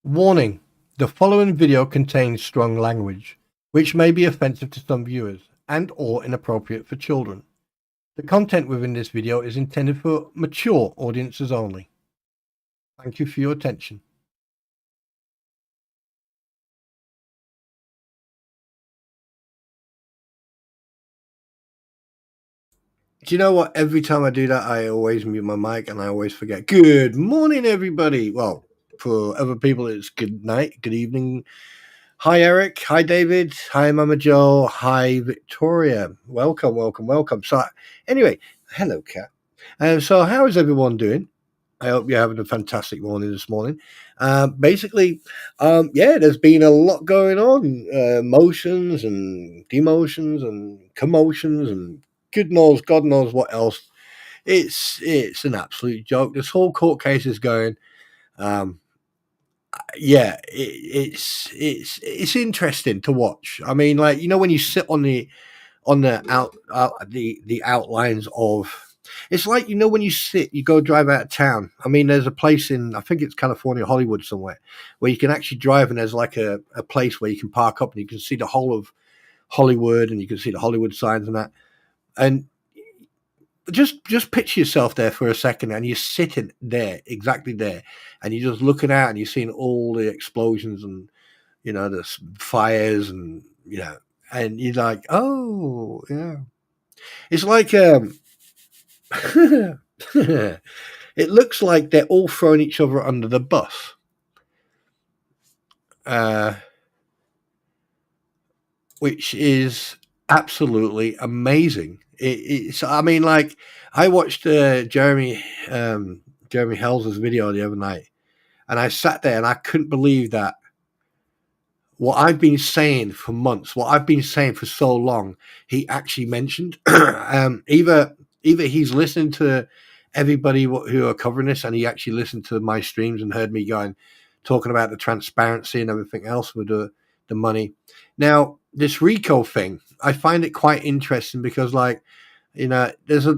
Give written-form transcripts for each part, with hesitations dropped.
Warning: the following video contains strong language, which may be offensive to some viewers and/or inappropriate for children. The content within this video is intended for mature audiences only. Thank you for your attention. Do you know what? Every time I do that, I always mute my mic and I always forget. Good morning, everybody. Well, for other people, it's good night, good evening. Hi, Eric. Hi, David. Hi, Mama Joe. Hi, Victoria. Welcome, welcome, welcome. So, anyway, hello, Kat. So, how is everyone doing? I hope you're having a fantastic morning this morning. There's been a lot going on, motions and demotions and commotions and God knows what else. It's an absolute joke. This whole court case is going. It's interesting to watch. I mean, like, when you sit on the the outlines of, it's like, when you go drive out of town. I mean, there's a place in, I think it's California, Hollywood somewhere, where you can actually drive, and there's like a place where you can park up and you can see the whole of Hollywood, and you can see the Hollywood signs and that. And just picture yourself there for a second, and you're sitting there, exactly there, and you're just looking out and you're seeing all the explosions and the fires, and and you're like, oh yeah, it's like it looks like they're all throwing each other under the bus. Which is absolutely amazing. It's, I mean, like, I watched Jeremy Hell's video the other night, and I sat there and I couldn't believe that what I've been saying for months, what I've been saying for so long, he actually mentioned. Either he's listened to everybody who are covering this, and he actually listened to my streams and heard me talking about the transparency and everything else with the money. Now, this RICO thing, I find it quite interesting because, like, there's a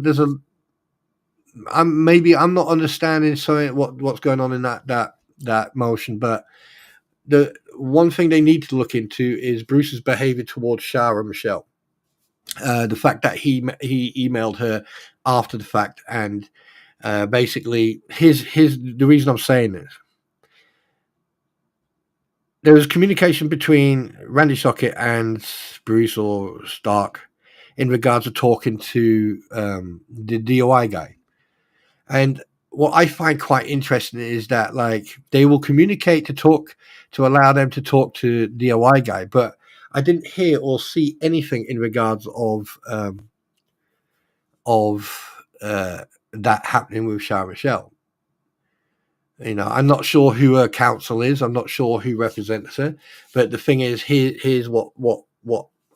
maybe I'm not understanding what's going on in that motion, but the one thing they need to look into is Bruce's behavior towards Shara Michelle. The fact that he emailed her after the fact, and basically the reason I'm saying this, there was communication between Randy Socket and Bruce or Stark in regards to talking to the DOI guy. And what I find quite interesting is that, like, they will communicate to allow them to talk to the DOI guy, but I didn't hear or see anything in regards of that happening with Shara Michelle. I'm not sure who her counsel is. I'm not sure who represents her. But the thing is, here's what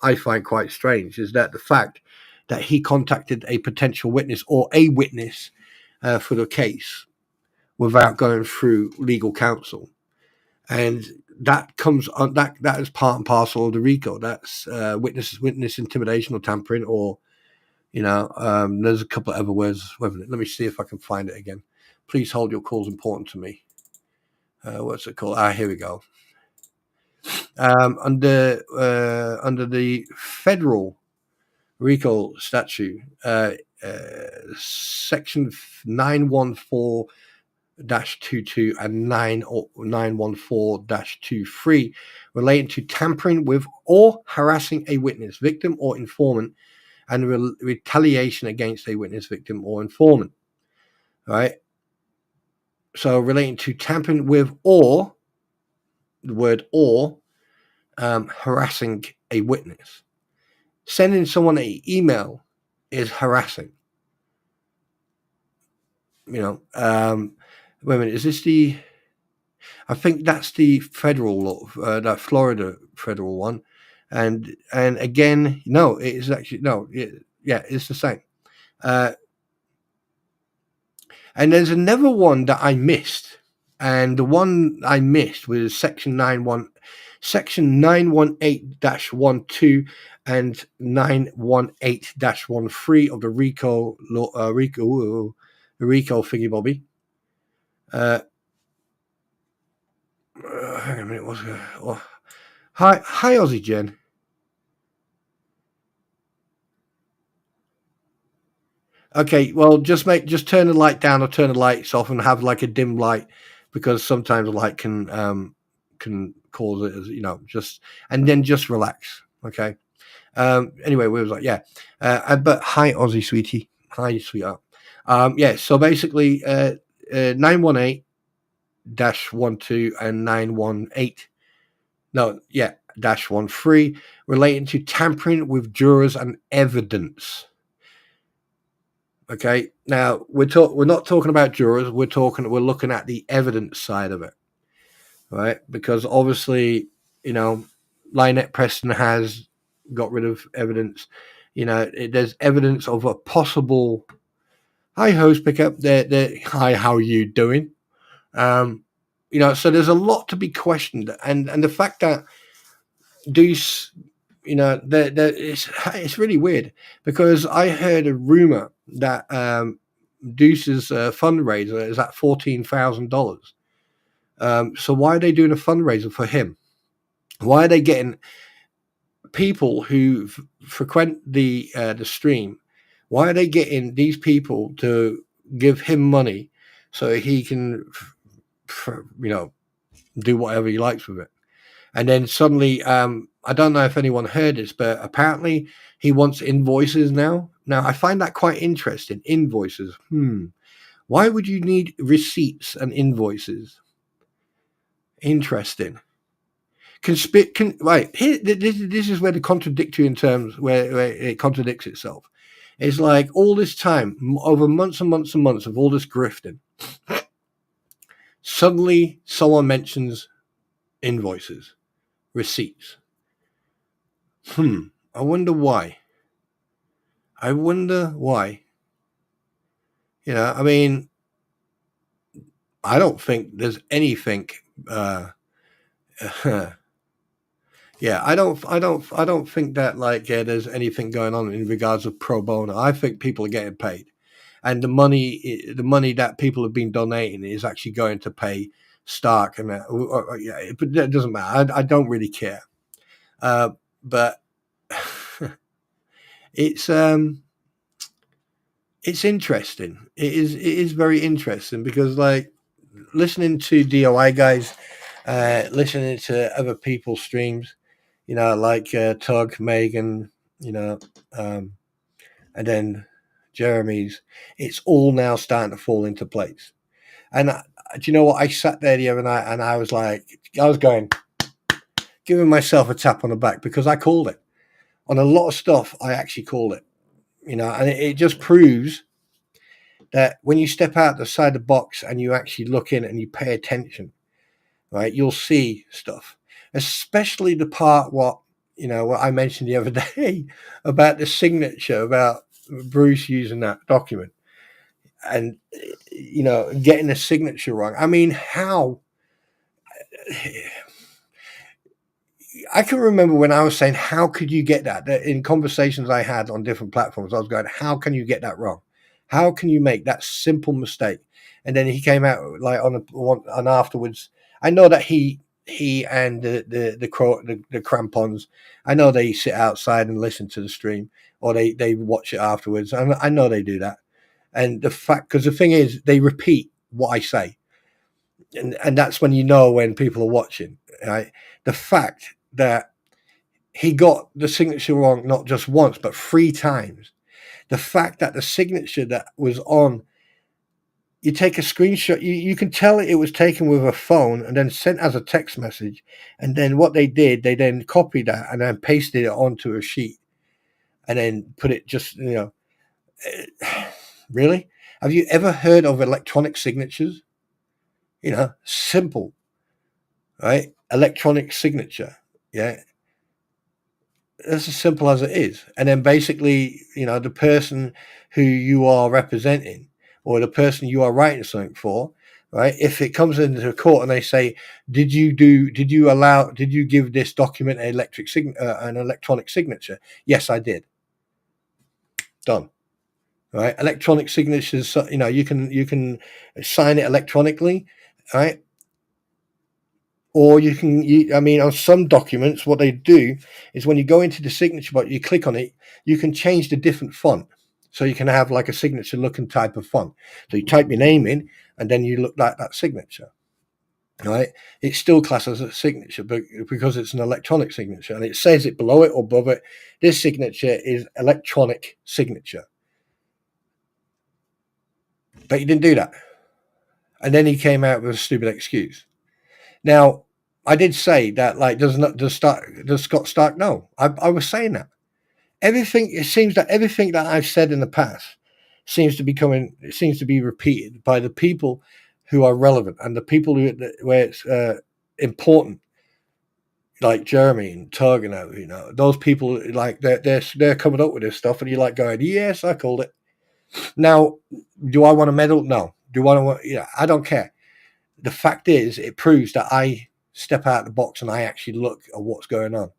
I find quite strange is that the fact that he contacted a potential witness or a witness for the case without going through legal counsel, and that comes on that is part and parcel of the RICO. That's witness intimidation or tampering, or there's a couple of other words. Wait a minute, let me see if I can find it again. Please hold, your call is important to me. What's it called? Here we go. Under the federal RICO statute, section 914-22 and 914-23 relating to tampering with or harassing a witness, victim, or informant, and retaliation against a witness, victim, or informant. Right? So relating to tampering with or, the word or, harassing a witness. Sending someone an email is harassing. Wait a minute, is this the, I think that's the federal law, that Florida federal one. And again, no, it is actually, no, it's the same. And there's another one that I missed. And the one I missed was section 918-12 and 918-13 of the RICO thingy bobby. Hang on a minute. What's hi, Aussie Jen. Okay, well, just turn the light down or turn the lights off and have like a dim light, because sometimes light can cause it, as just, and then just relax. Okay. Anyway, we was like, yeah. But hi, Aussie sweetie. Hi, sweetheart. Yeah. So basically, 918 dash 12 and 918. No, yeah, dash 13 relating to tampering with jurors and evidence. Okay. Now we're not talking about jurors. We're looking at the evidence side of it, right? Because obviously, you know, Lynette Preston has got rid of evidence. There's evidence of a possible. Hi, host pickup. Hi, how are you doing? Um, so there's a lot to be questioned, and the fact that Deuce, it's really weird, because I heard a rumor that Deuce's fundraiser is at $14,000. So why are they doing a fundraiser for him? Why are they getting people who frequent the stream? Why are they getting these people to give him money so he can, do whatever he likes with it? And then suddenly, I don't know if anyone heard this, but apparently he wants invoices now. Now I find that quite interesting. Invoices. Why would you need receipts and invoices? Interesting. Right here, this is where the contradictory in terms where it contradicts itself. It's like all this time, over months and months and months of all this grifting, suddenly someone mentions invoices, receipts. I wonder why. I wonder why. I mean, I don't think there's anything. Yeah, I don't think that there's anything going on in regards of pro bono. I think people are getting paid, and the money that people have been donating is actually going to pay Stark, and yeah, but that doesn't matter. I don't really care, but it's it's interesting. It is very interesting, because listening to DOI guys, listening to other people's streams, like Tug, Megan, you know, um, and then Jeremy's. It's all now starting to fall into place. And do you know what? I sat there the other night and I was going, giving myself a tap on the back, because I called it. On a lot of stuff, I actually called it. And it just proves that when you step out the side of the box and you actually look in and you pay attention, right, you'll see stuff, especially the part what I mentioned the other day about the signature, about Bruce using that document and getting the signature wrong. I mean, how I can remember when I was saying, how could you get that? In conversations I had on different platforms, I was going, how can you get that wrong? How can you make that simple mistake? And then he came out on afterwards. I know that he and the crampons, I know they sit outside and listen to the stream, or they watch it afterwards. I know they do that. And because the thing is, they repeat what I say, and that's when you know when people are watching, right? The fact that he got the signature wrong not just once but 3 times. The fact that the signature that was on, you take a screenshot, you can tell it was taken with a phone and then sent as a text message, and then what they did, they then copied that and then pasted it onto a sheet and then put it just really. Have you ever heard of electronic signatures? Simple, right? Electronic signature. Yeah, that's as simple as it is. And then basically, the person who you are representing, or the person you are writing something for, right? If it comes into court and they say, did you give this document an electronic signature? Yes, I did. Done. Right? Electronic signatures, you can sign it electronically, right? Or you can, I mean, on some documents, what they do is when you go into the signature box, you click on it, you can change the different font. So you can have like a signature looking type of font. So you type your name in, and then you look like that signature, right? It's still classed as a signature, but because it's an electronic signature, and it says it below it or above it, this signature is electronic signature. But he didn't do that. And then he came out with a stupid excuse. Now, I did say that, like, does Scott Stark know? I was saying that. Everything, it seems that everything that I've said in the past seems to be repeated by the people who are relevant and the people where it's important, like Jeremy and Tug and those people, like they're coming up with this stuff, and you're like going, yes, I called it. Now, do I want to medal? No. Do I want? Yeah, I don't care. The fact is, it proves that I step out of the box and I actually look at what's going on.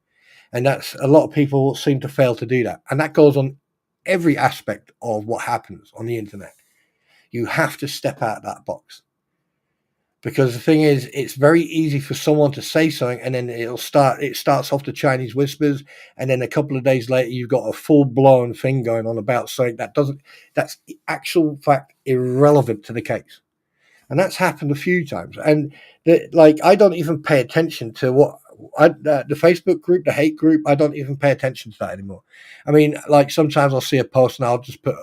And that's a lot of people seem to fail to do that. And that goes on every aspect of what happens on the internet. You have to step out of that box. Because the thing is, it's very easy for someone to say something and then it starts off the Chinese whispers, and then a couple of days later you've got a full-blown thing going on about something that's actual fact irrelevant to the case. And that's happened a few times. And I don't even pay attention to the Facebook group, the hate group. I don't even pay attention to that anymore. I mean, like sometimes I'll see a post and I'll just put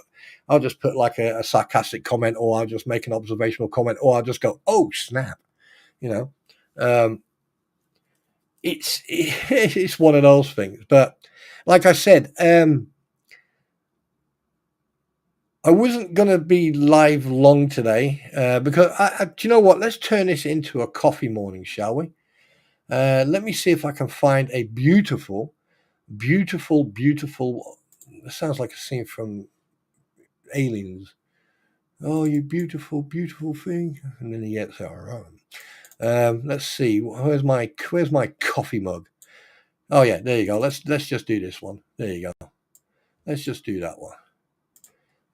like a sarcastic comment, or I'll just make an observational comment, or I'll just go, "Oh snap," you know. It's one of those things. But like I said, I wasn't going to be live long today because do you know what? Let's turn this into a coffee morning, shall we? Let me see if I can find a beautiful, beautiful, beautiful. That sounds like a scene from Aliens. Oh, you beautiful, beautiful thing. And then he gets all right. Let's see. Where's my coffee mug? Oh yeah, there you go. Let's just do this one. There you go. Let's just do that one.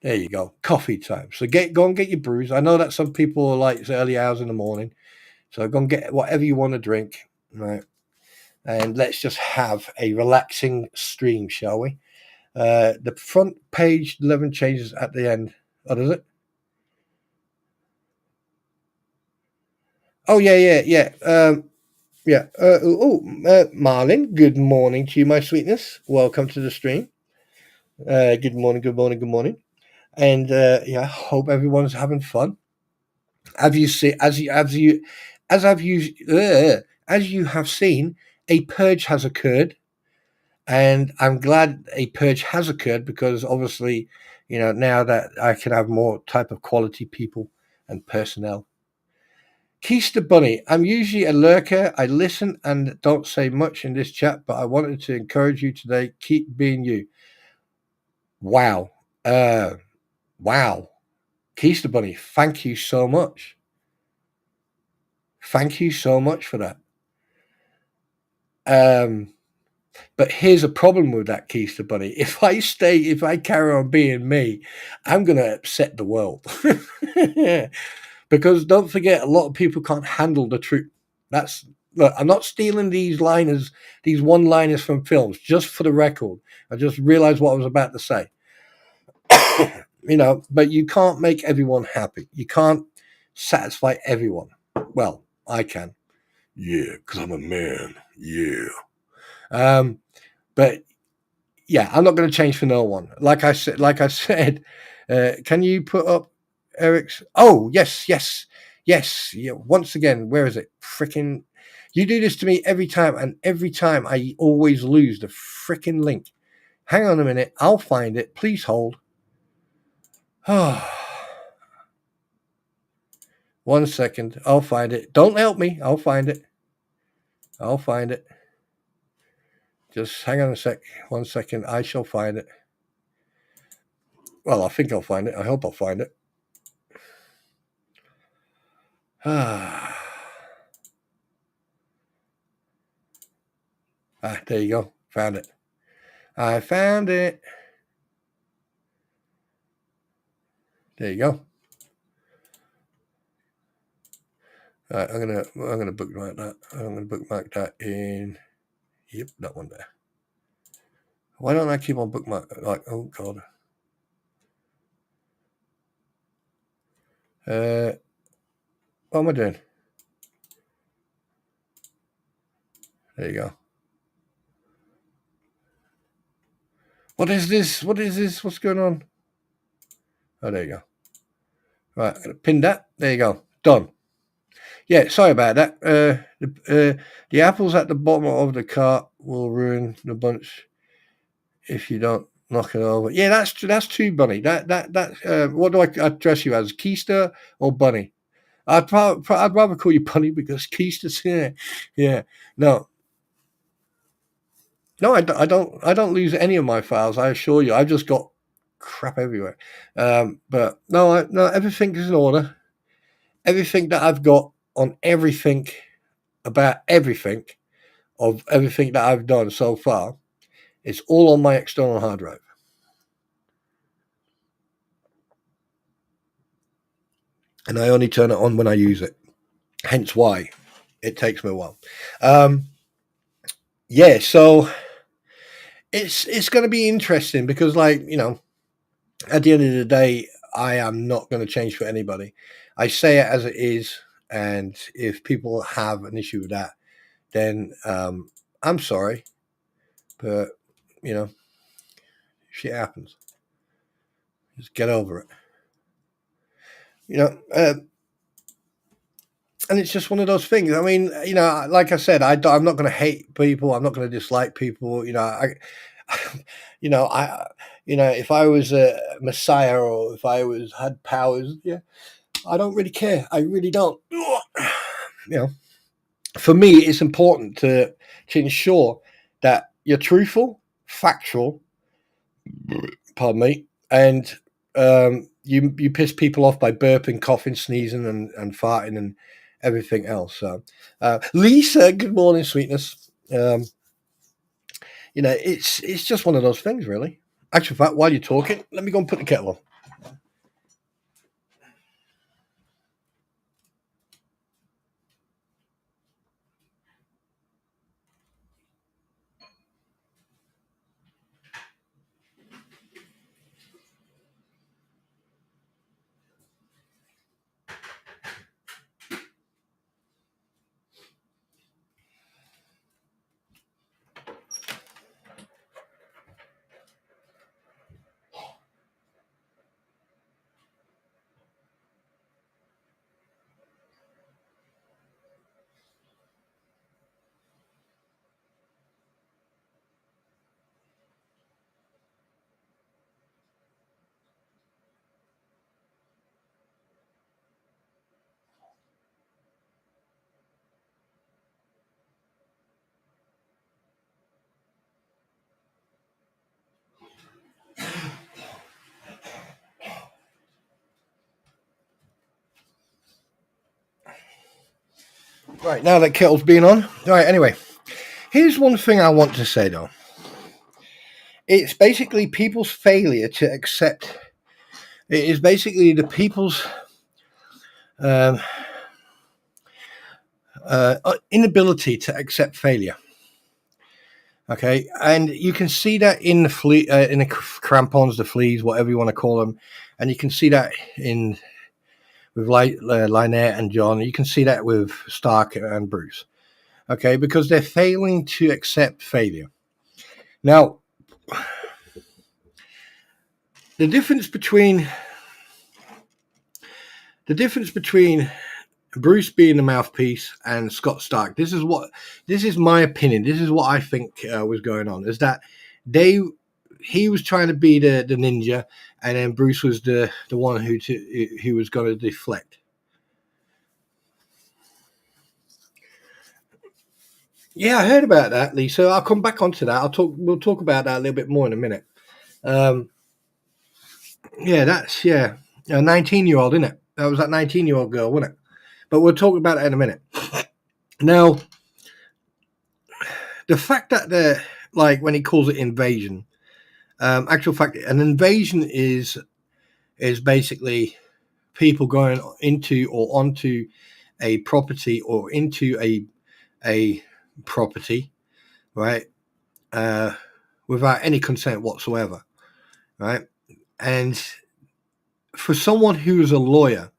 There you go. Coffee time. So go and get your brews. I know that some people are like it's early hours in the morning. So go and get whatever you want to drink. Right. And let's just have a relaxing stream, shall we? The front page 11 changes at the end. Oh, does it? Oh, yeah. Yeah. Marlin, good morning to you, my sweetness. Welcome to the stream. Good morning, good morning, good morning. And yeah, hope everyone's having fun. Have you seen as you have seen, a purge has occurred, and I'm glad a purge has occurred because obviously, now that I can have more type of quality people and personnel. Keister Bunny, I'm usually a lurker. I listen and don't say much in this chat, but I wanted to encourage you today. Keep being you. Wow. Wow. Keister Bunny, thank you so much. Thank you so much for that. But here's a problem with that, Keister Bunny. If I carry on being me, I'm going to upset the world. Because don't forget, a lot of people can't handle the truth. Look, I'm not stealing these one-liners from films, just for the record. I just realized what I was about to say. But you can't make everyone happy. You can't satisfy everyone. Well, I can. Yeah, because I'm a man. Yeah. But yeah, I'm not going to change for no one. Like I said, can you put up Eric's? Oh, yes. Yeah, once again, where is it? Freaking, you do this to me every time, and every time I always lose the freaking link. Hang on a minute, I'll find it. Please hold. Oh, 1 second, I'll find it. Don't help me. I'll find it. Just hang on a sec. 1 second. I shall find it. Well, I think I'll find it. I hope I'll find it. There you go. Found it. I found it. There you go. Right, I'm gonna bookmark that. I'm gonna bookmark that in. Yep, that one there. Why don't I keep on bookmark? Like, oh god. What am I doing? There you go. What is this? What is this? What's going on? Oh, there you go. Right, I'm gonna pin that. There you go. Done. Yeah, sorry about that. The apples at the bottom of the cart will ruin the bunch if you don't knock it over. Yeah, that's too bunny. What do I address you as, Keister or Bunny? I'd rather call you Bunny because Keister's yeah. No, I don't lose any of my files. I assure you. I've just got crap everywhere. But no, everything is in order. Everything that I've got on everything about everything of everything that I've done so far, it's all on my external hard drive. And I only turn it on when I use it. Hence why it takes me a while. Yeah, so it's going to be interesting because, like, you know, at the end of the day, I am not going to change for anybody. I say it as it is, and if people have an issue with that, then I'm sorry, but you know, shit happens. Just get over it. You know, and it's just one of those things. I mean, you know, like I said, I'm not going to hate people. I'm not going to dislike people. You know, you know, if I was a messiah or if I had powers, yeah, I don't really care. I really don't. You know, for me, it's important to ensure that you're truthful, factual. Pardon me, and you piss people off by burping, coughing, sneezing, and farting and everything else. So, Lisa, good morning, sweetness. You know, it's just one of those things, really. Actually, in fact, while you're talking, let me go and put the kettle on. Right, now that kettle's been on. All right, anyway, here's one thing I want to say, though. It's basically people's failure to accept. It is basically the people's inability to accept failure. Okay, and you can see that in the in the crampons, the fleas, whatever you want to call them, and you can see that with Lynette and John. You can see that with Stark and Bruce. Okay, because they're failing to accept failure. Now, the difference between Bruce being the mouthpiece and Scott Stark. This is my opinion. This is what I think was going on. Is that he was trying to be the ninja, and then Bruce was the one who was going to deflect. Yeah, I heard about that, Lisa. I'll come back onto that. We'll talk about that a little bit more in a minute. Yeah, that's a 19-year-old, isn't it? That was that 19-year-old girl, wasn't it? But we'll talk about that in a minute. Now, the fact that they're like when he calls it invasion, actual fact, an invasion is basically people going into or onto a property or into a property, right, without any consent whatsoever, right? And for someone who's a lawyer,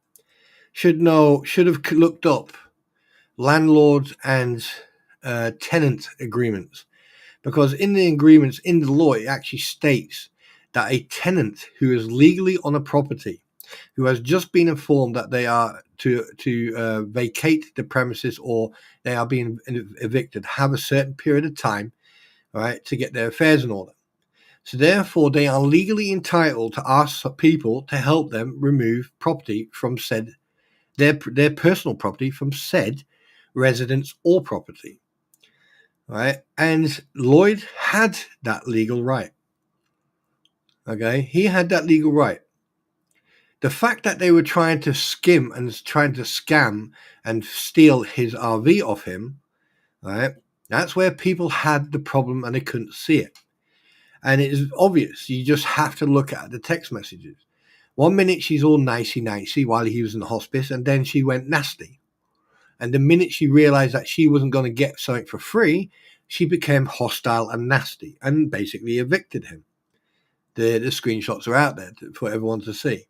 should have looked up landlord and tenant agreements, because in the agreements, in the law, it actually states that a tenant who is legally on a property, who has just been informed that they are to vacate the premises or they are being evicted, have a certain period of time, right, to get their affairs in order. So therefore, they are legally entitled to ask people to help them remove property from said their personal property from said residence or property, right? And Lloyd had that legal right. Okay, he had that legal right. The fact that they were trying to skim and trying to scam and steal his RV off him, right? That's where people had the problem and they couldn't see it. And it is obvious. You just have to look at the text messages. One minute she's all nicey while he was in the hospice, and then she went nasty. And the minute she realized that she wasn't going to get something for free, she became hostile and nasty and basically evicted him. The screenshots are out there for everyone to see.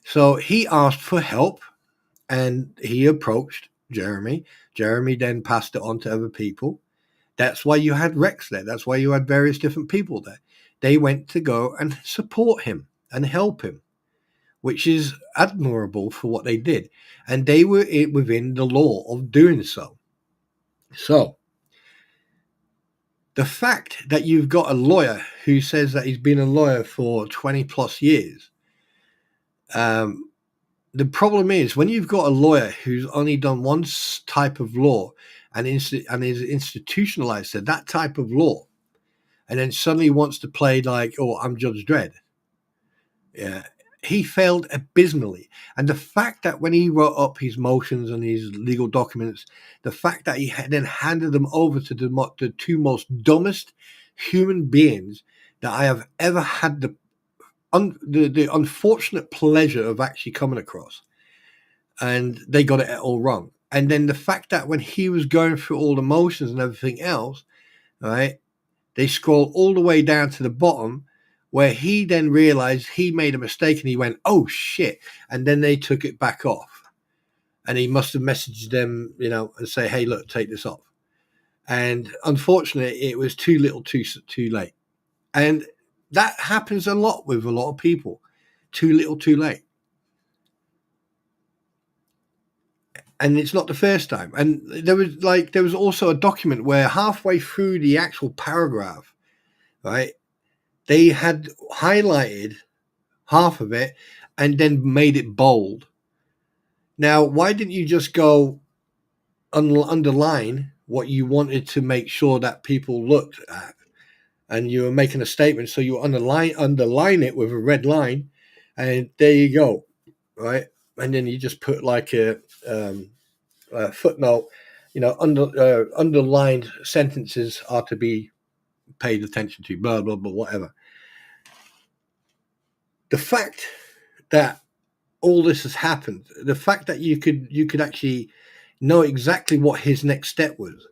So he asked for help and he approached Jeremy. Jeremy then passed it on to other people. That's why you had Rex there. That's why you had various different people there. They went to go and support him and help him, which is admirable for what they did. And they were within the law of doing so. So the fact that you've got a lawyer who says that he's been a lawyer for 20 plus years, the problem is when you've got a lawyer who's only done one type of law and is institutionalized to that type of law, and then suddenly wants to play like, oh, I'm Judge Dredd. Yeah, he failed abysmally. And the fact that when he wrote up his motions and his legal documents, the fact that he then handed them over to the two most dumbest human beings that I have ever had the unfortunate pleasure of actually coming across, and they got it all wrong. And then the fact that when he was going through all the motions and everything else, right, they scroll all the way down to the bottom where he then realized he made a mistake and he went, oh shit. And then they took it back off. And he must have messaged them, and say, hey, look, take this off. And unfortunately, it was too little, too late. And that happens a lot with a lot of people. Too little, too late. And it's not the first time. And there was also a document where halfway through the actual paragraph, right, they had highlighted half of it and then made it bold. Now, why didn't you just go underline what you wanted to make sure that people looked at? And you were making a statement, so you underline it with a red line, and there you go, right? And then you just put like a footnote, underlined sentences are to be paid attention to, blah, blah, blah, whatever. The fact that all this has happened, the fact that you could actually know exactly what his next step was,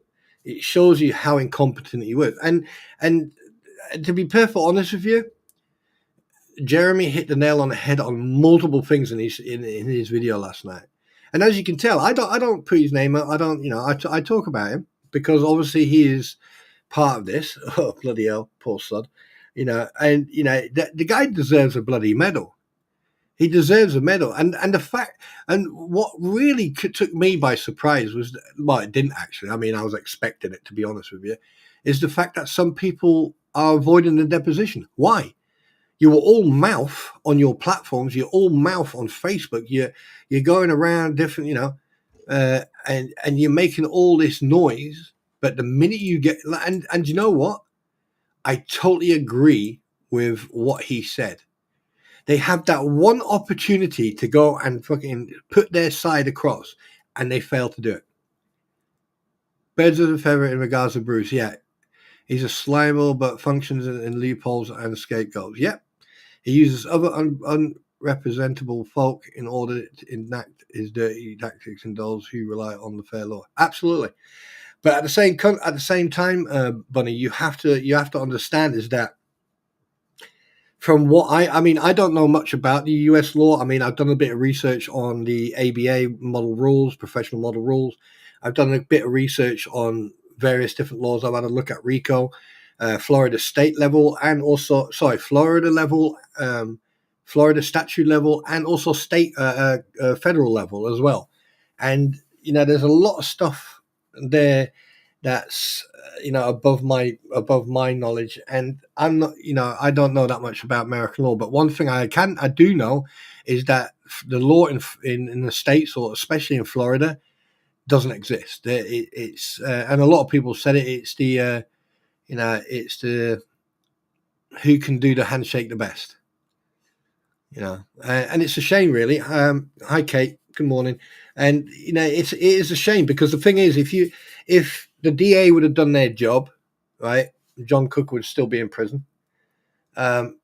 it shows you how incompetent he was. And to be perfectly honest with you, Jeremy hit the nail on the head on multiple things in his video last night. And as you can tell, I don't put his name out. I don't, I talk about him because obviously he is part of this. Oh, bloody hell, poor sod. And the guy deserves a bloody medal. He deserves a medal. And the fact, and what really took me by surprise was, well, it didn't actually. I mean, I was expecting it, to be honest with you, is the fact that some people are avoiding the deposition. Why? You were all mouth on your platforms. You're all mouth on Facebook. You're going around different, and you're making all this noise. But the minute you get, and you know what? I totally agree with what he said. They have that one opportunity to go and fucking put their side across, and they fail to do it. Birds of a feather in regards to Bruce. Yeah, he's a slimeable but functions in loopholes and scapegoats. Yep. He uses other representable folk in order to enact his dirty tactics and those who rely on the fair law. Absolutely. But at the same time, Bunny, you have to understand is that from what I mean, I don't know much about the US law. I mean, I've done a bit of research on the ABA model rules, professional model rules. I've done a bit of research on various different laws. I've had a look at RICO, Florida state level, and also, Florida level, Florida statute level, and also state, federal level as well. And, there's a lot of stuff there that's above my knowledge, and I'm not, I don't know that much about American law. But one thing I do know is that the law in the states, or especially in Florida, doesn't exist. It's and a lot of people said it's the it's the who can do the handshake the best. And it's a shame, really. Hi, Kate. Good morning. And it is a shame, because the thing is, if the DA would have done their job, right, John Cook would still be in prison. If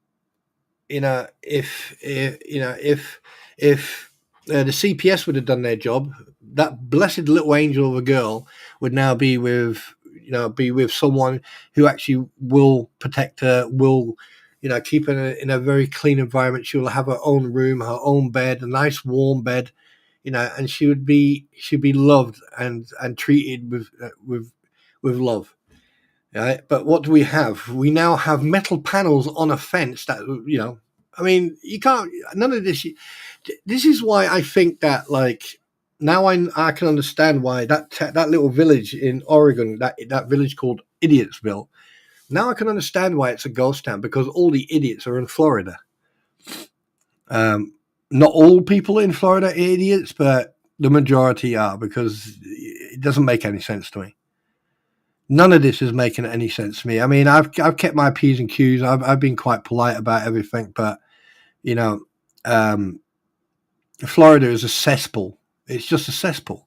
the CPS would have done their job, that blessed little angel of a girl would now be with someone who actually will protect her, will keep her in a very clean environment. She will have her own room, her own bed, a nice warm bed, and she'd be loved and treated with love. Right? But what do we have? We now have metal panels on a fence that, I mean, you can't, none of this. This is why I think that, like, now I can understand why that little village in Oregon, that village called Idiotsville, now I can understand why it's a ghost town, because all the idiots are in Florida. Not all people in Florida are idiots, but the majority are, because it doesn't make any sense to me. None of this is making any sense to me. I mean, I've kept my P's and Q's. I've been quite polite about everything, but Florida is a cesspool. It's just a cesspool.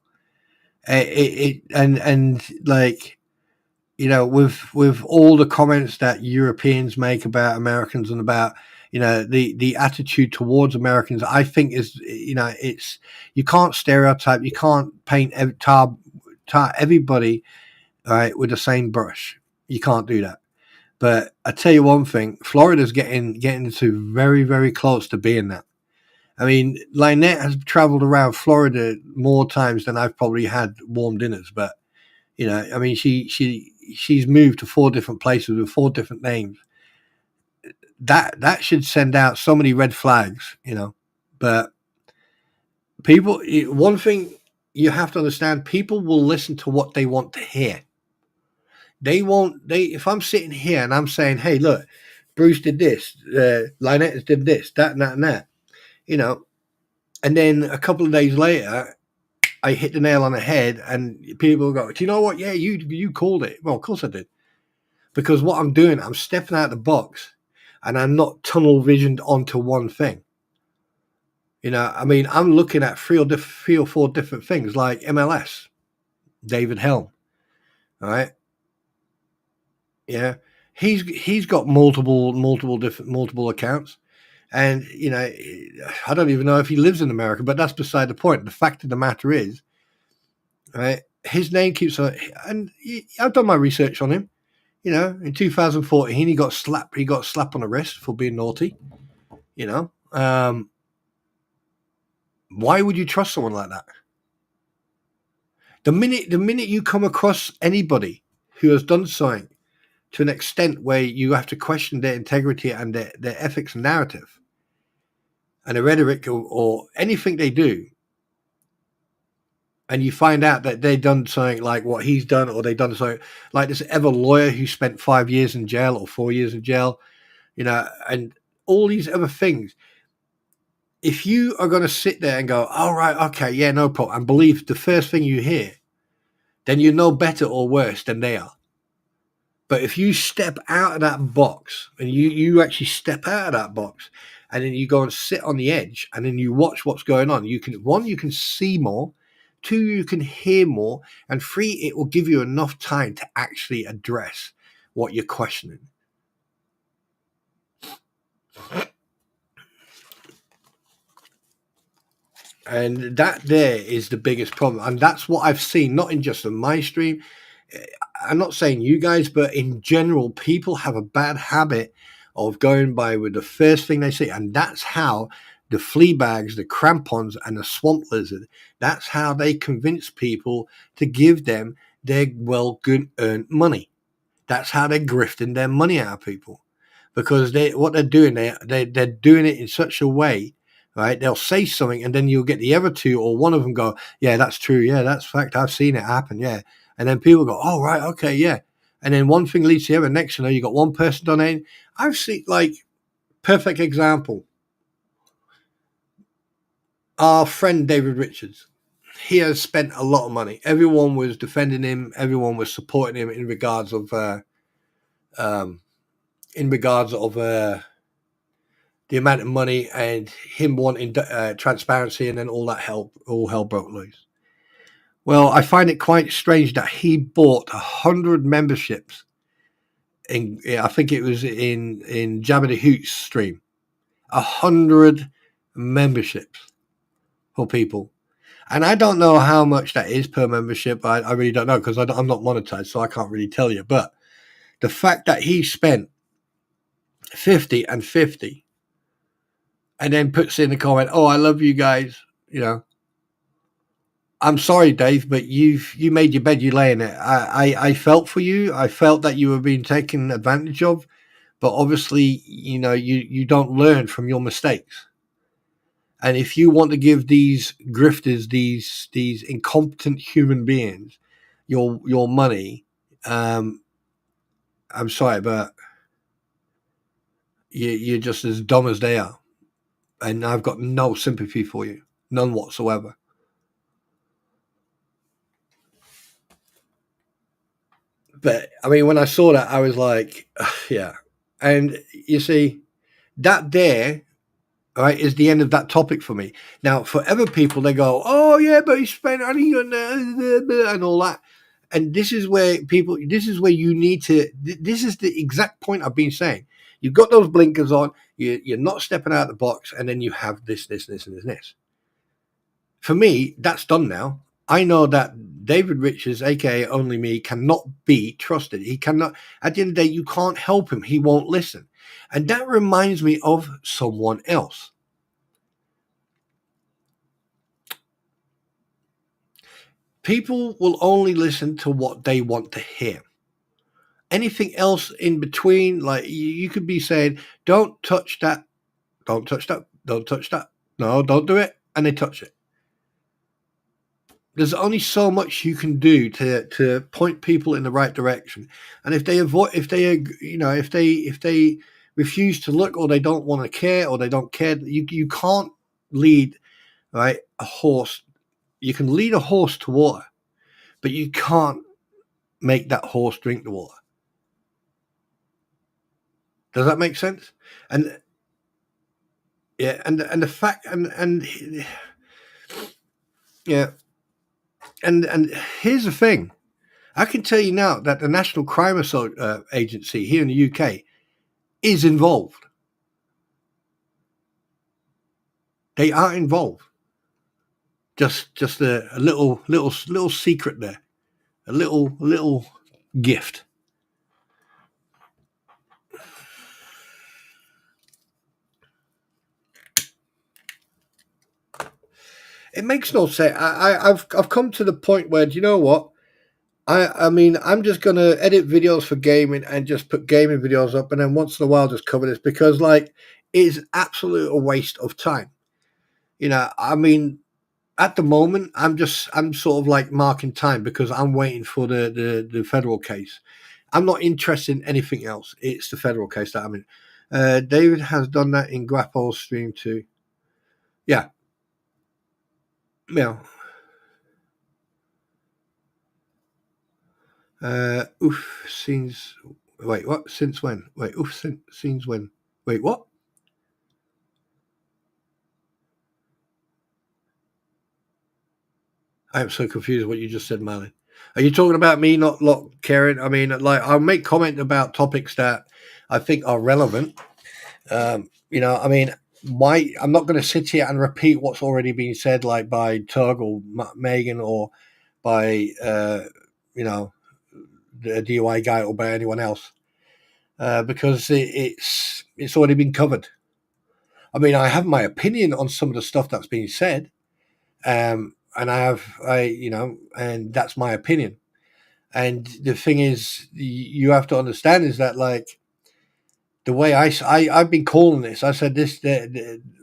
And like, with all the comments that Europeans make about Americans and about the attitude towards Americans, I think is it's, you can't stereotype, you can't paint tar everybody, right, with the same brush. You can't do that. But I tell you one thing, Florida's getting to very, very close to being that. I mean, Lynette has traveled around Florida more times than I've probably had warm dinners. But I mean, she's moved to 4 different places with 4 different names. That should send out so many red flags, But people, one thing you have to understand: people will listen to what they want to hear. They won't. If I'm sitting here and I'm saying, "Hey, look, Bruce did this, Lynette did this, that, and that, and that," and then a couple of days later, I hit the nail on the head, and people go, "Do you know what? Yeah, you called it." Well, of course I did, because what I'm doing, I'm stepping out of the box, and I'm not tunnel visioned onto one thing. I mean, I'm looking at 3 or 4 different things, like MLS, David Helm, all right. Yeah, he's got multiple accounts, and I don't even know if he lives in America, but that's beside the point. The fact of the matter is, right, his name keeps on, and I've done my research on him. In 2014, he got slapped. He got slapped on the wrist for being naughty. Why would you trust someone like that? The minute you come across anybody who has done something to an extent where you have to question their integrity and their ethics and narrative and the rhetoric, or anything they do, and you find out that they've done something like what he's done, or they've done something like this ever lawyer who spent 5 years in jail or 4 years in jail, and all these other things. If you are going to sit there and go, "All right, okay, yeah, no problem," and believe the first thing you hear, then you're no better or worse than they are. But if you step out of that box, and you actually step out of that box, and then you go and sit on the edge, and then you watch what's going on, you can see more, 2, you can hear more, and 3, it will give you enough time to actually address what you're questioning. And that there is the biggest problem. And that's what I've seen, not in just on my stream. I'm not saying you guys, but in general, people have a bad habit of going by with the first thing they see. And that's how the flea bags, the crampons, and the swamp lizard, that's how they convince people to give them their well good earned money. That's how they're grifting their money out of people. Because what they're doing, they're doing it in such a way, right? They'll say something, and then you'll get the other two or one of them go, "Yeah, that's true. Yeah, that's fact. I've seen it happen. Yeah." And then people go, "Oh, right, okay, yeah." And then one thing leads to the other. Next, you know, you got one person donating. I've seen like perfect example. Our friend David Richards. He has spent a lot of money. Everyone was defending him. Everyone was supporting him in regards of um, the amount of money and him wanting transparency, and then all hell broke loose. Well, I find it quite strange that he bought 100 memberships I think it was in Jabba the Hoot's stream, 100 memberships for people. And I don't know how much that is per membership. I really don't know, because I'm not monetized, so I can't really tell you. But the fact that he spent 50 and 50 and then puts in the comment, "Oh, I love you guys," you know, I'm sorry, Dave, but you made your bed, you lay in it. I felt for you. I felt that you were being taken advantage of, but obviously, you know, you don't learn from your mistakes. And if you want to give these grifters, these incompetent human beings, your money, I'm sorry, but you're just as dumb as they are, and I've got no sympathy for you, none whatsoever. But I mean, when I saw that, I was like, yeah. And you see, that there, right, is the end of that topic for me. Now, for other people, they go, "Oh yeah, but he spent money on and all that." And this is where you need to. This is the exact point I've been saying. You've got those blinkers on. You're not stepping out of the box, and then you have this, and this. For me, that's done now. I know that David Richards, aka Only Me, cannot be trusted. He cannot. At the end of the day, you can't help him. He won't listen. And that reminds me of someone else. People will only listen to what they want to hear. Anything else in between, like you could be saying, "Don't touch that, don't touch that, don't touch that. No, don't do it," and they touch it. There's only so much you can do to point people in the right direction. And if they if they refuse to look, or they don't want to care, or they don't care, you can't lead, right, a horse. You can lead a horse to water, but you can't make that horse drink the water. Does that make sense? And yeah, and the fact and yeah, and here's the thing. I can tell you now that the National Crime Agency here in the UK is involved. They are involved. Just a little secret there, a little gift. It makes no sense. I've come to the point where, do you know what? I mean, I'm just gonna edit videos for gaming and just put gaming videos up, and then once in a while just cover this, because like it's absolute a waste of time. You know, I mean, at the moment, I'm sort of like marking time, because I'm waiting for the federal case. I'm not interested in anything else. It's the federal case that I'm in. David has done that in Grapple's stream too. Yeah, yeah. Oof, scenes. Wait, what? Since when? Wait, oof, scenes when? Wait, what? I am so confused what you just said, Marlon. Are you talking about me not caring? I mean, like, I'll make comment about topics that I think are relevant. You know, I mean, why I'm not going to sit here and repeat what's already been said, like by Tug or Megan or by you know, the DUI guy or by anyone else, because it's already been covered. I mean, I have my opinion on some of the stuff that's being said, and and that's my opinion. And the thing is, you have to understand is that, like, the way I've been calling this, I said this,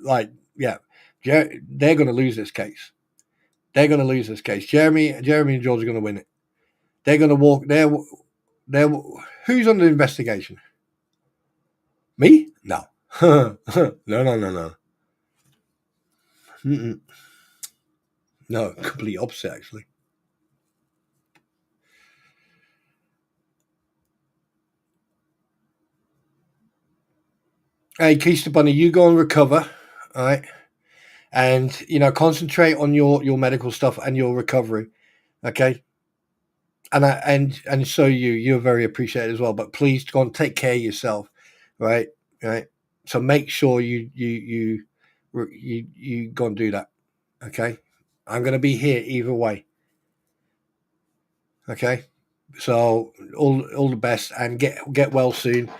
like, yeah, they're going to lose this case. They're going to lose this case. Jeremy and George are going to win it. They're going to walk. They're who's under investigation? Me? No. No, no, no, no. Mm-mm. No, complete opposite, actually. Hey, Keista Bunny, you go and recover, all right? And, concentrate on your medical stuff and your recovery, okay? And so you're very appreciated as well. But please go and take care of yourself, right? Right. So make sure you go and do that, okay? I'm going to be here either way, okay? So all the best and get well soon,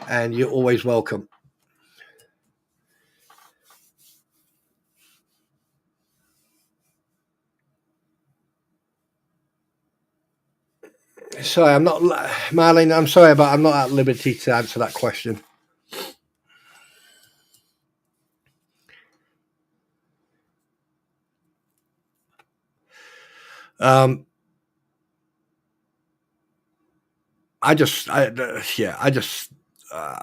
and you're always welcome. Sorry, I'm not, Marlene. I'm sorry, but I'm not at liberty to answer that question. Um, I just, I yeah, I just, I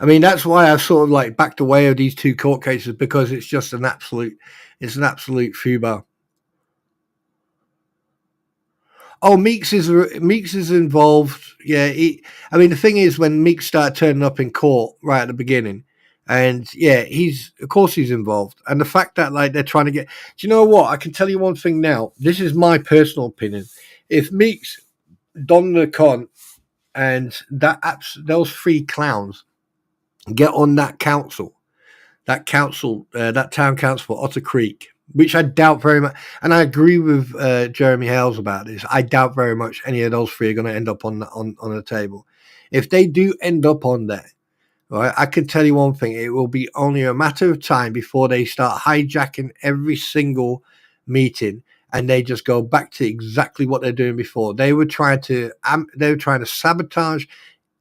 mean, that's why I've sort of like backed away of these two court cases, because it's just it's an absolute fubar. Oh, Meeks is involved. Yeah, I mean, the thing is, when Meeks started turning up in court right at the beginning, and yeah, he's of course he's involved. And the fact that, like, they're trying to get, do you know what? I can tell you one thing now. This is my personal opinion. If Meeks, Don the Con, and those three clowns get on that town council for Otter Creek, which I doubt very much. And I agree with Jeremy Hales about this. I doubt very much any of those three are going to end up on the table. If they do end up on there, right, I can tell you one thing: it will be only a matter of time before they start hijacking every single meeting, and they just go back to exactly what they're doing before. They were trying to sabotage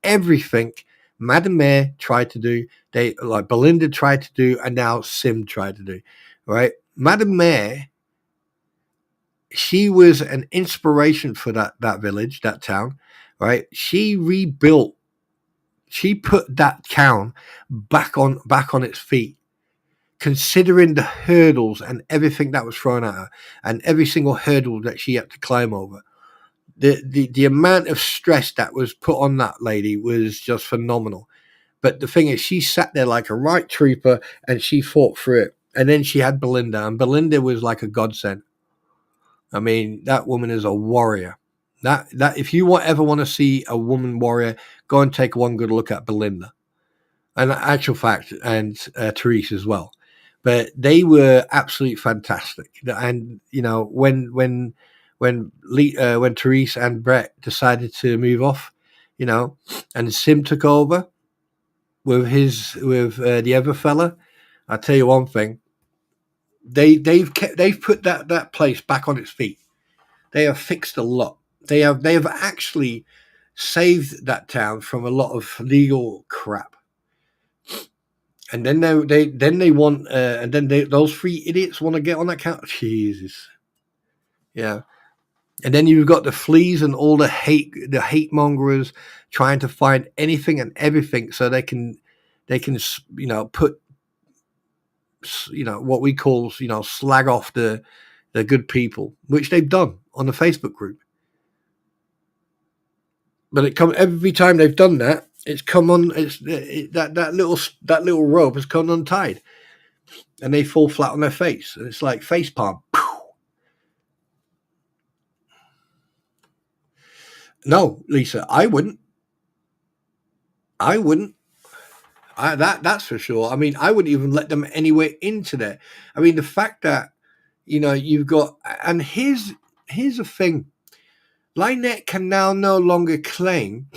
everything Madam Mayor tried to do, they like Belinda tried to do, and now Sim tried to do. Right, Madam Mayor, she was an inspiration for that village, that town. Right, she rebuilt. She put that town back on its feet, considering the hurdles and everything that was thrown at her, and every single hurdle that she had to climb over. The amount of stress that was put on that lady was just phenomenal. But the thing is, she sat there like a right trooper, and she fought through it. And then she had Belinda, and Belinda was like a godsend. I mean, that woman is a warrior. That if you ever want to see a woman warrior, go and take one good look at Belinda. And actual fact, and Therese as well. But they were absolutely fantastic. And when Therese and Brett decided to move off, and Sim took over with the other fella, I tell you one thing: they've put that place back on its feet. They have fixed a lot. They have actually saved that town from a lot of legal crap. And then they want and then those three idiots want to get on that count. Jesus, yeah. And then you've got the fleas and all the hate mongers trying to find anything and everything so they can put what we call slag off the good people, which they've done on the Facebook group. But every time they've done that, it's come on. That little rope has come untied, and they fall flat on their face, and it's like face palm. No, Lisa, I wouldn't. I wouldn't. That's for sure. I mean, I wouldn't even let them anywhere into there. I mean, the fact that you've got, and here's the thing: Lynette can now no longer claim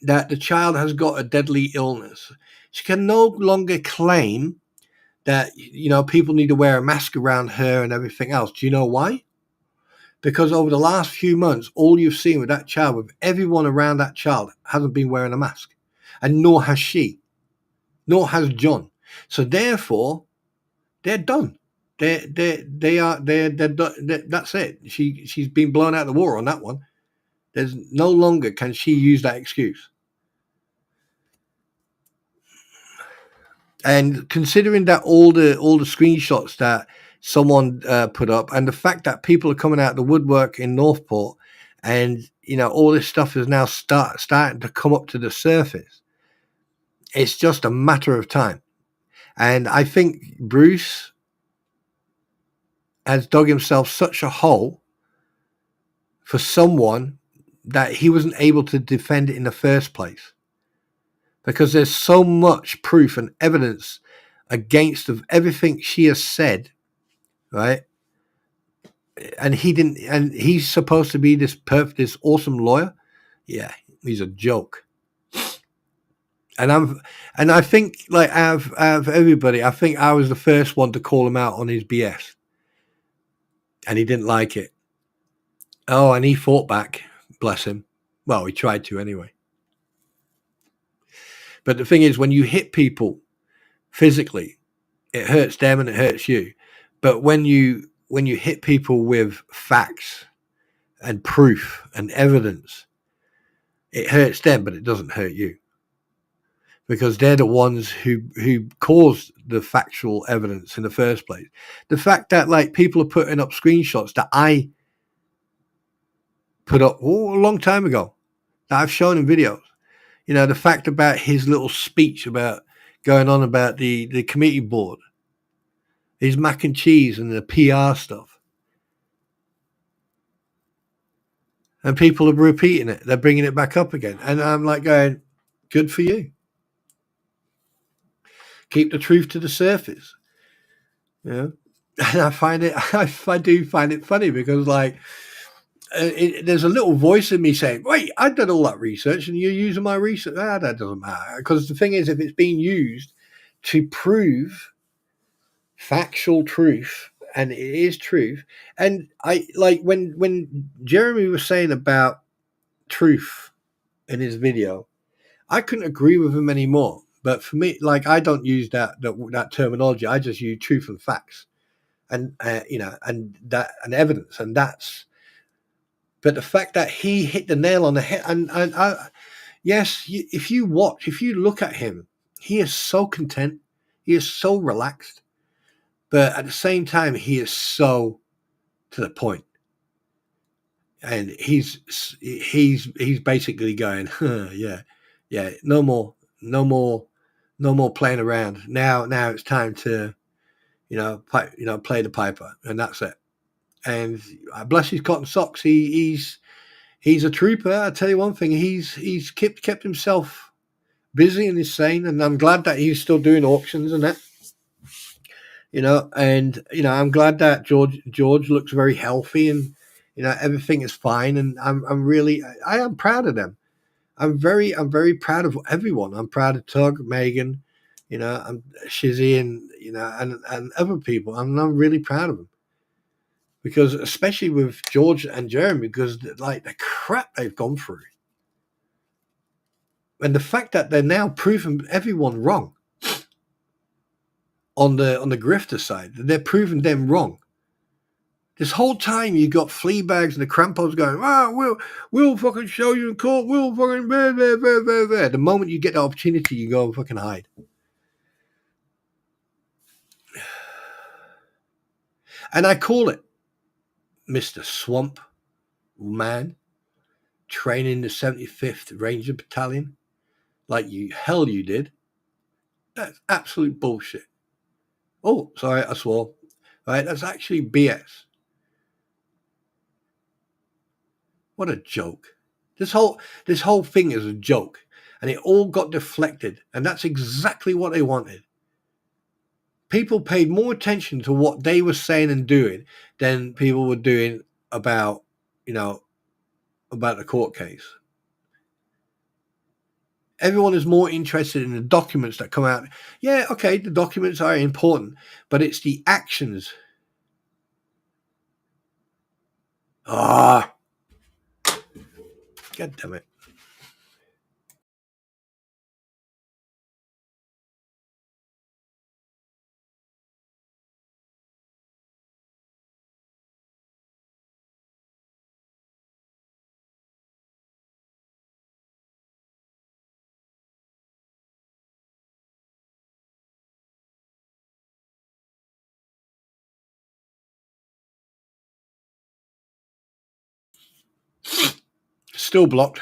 that the child has got a deadly illness. She can no longer claim that people need to wear a mask around her and everything else. Do you know why? Because over the last few months, all you've seen with that child, with everyone around that child, hasn't been wearing a mask, and nor has she, nor has John. So therefore, they're done. They're done. That's it. She's been blown out of the water on that one. There's no longer can she use that excuse. And considering that all the screenshots that someone put up, and the fact that people are coming out of the woodwork in Northport, and all this stuff is now starting to come up to the surface, it's just a matter of time. And I think Bruce has dug himself such a hole for someone that he wasn't able to defend it in the first place, because there's so much proof and evidence against of everything she has said, right? And he didn't, and he's supposed to be this awesome lawyer. Yeah, he's a joke. And I think, like, out of everybody, I think I was the first one to call him out on his BS, and he didn't like it. Oh, and he fought back, bless him. Well, he tried to anyway. But the thing is, when you hit people physically, it hurts them and it hurts you. But when you hit people with facts and proof and evidence, it hurts them, but it doesn't hurt you, because they're the ones who caused the factual evidence in the first place. The fact that, like, people are putting up screenshots that I put up a long time ago, that I've shown in videos. The fact about his little speech about going on about the committee board, his mac and cheese and the PR stuff. And people are repeating it. They're bringing it back up again. And I'm like going, good for you. Keep the truth to the surface. And I find it, I do find it funny, because, like, there's a little voice in me saying, wait, I did all that research and you're using my research. That doesn't matter. Because the thing is, if it's being used to prove factual truth, and it is truth, and I like when Jeremy was saying about truth in his video, I couldn't agree with him anymore. But for me, like, I don't use that terminology. I just use truth and facts, and and evidence, and that's. But the fact that he hit the nail on the head, and yes, if you look at him, he is so content, he is so relaxed, but at the same time, he is so to the point, and he's basically going, yeah, no more playing around. Now it's time to, play the piper, and that's it. And bless his cotton socks, he's a trooper. I tell you one thing, he's kept himself busy and is sane, and I'm glad that he's still doing auctions and that. And I'm glad that George looks very healthy, and everything is fine, and I am proud of them. I'm very proud of everyone. I'm proud of Tug, Megan, I'm Shizzy, and and other people. I'm really proud of them, because especially with George and Jeremy, because, like, the crap they've gone through, and the fact that they're now proving everyone wrong on the grifter side, they're proving them wrong. This whole time you got flea bags and the crampons going, we'll fucking show you in court, we'll fucking blah, blah, blah, blah, blah. The moment you get the opportunity, you go and fucking hide. And I call it Mr. Swamp Man training the 75th Ranger Battalion like you did. That's absolute bullshit. Oh, sorry, I swore. Right, that's actually BS. What a joke. This whole thing is a joke. and it all got deflected. And that's exactly what they wanted. People paid more attention to what they were saying and doing than people were doing about, about the court case. Everyone is more interested in the documents that come out. Yeah, okay, the documents are important, but it's the actions. God damn it. Still blocked.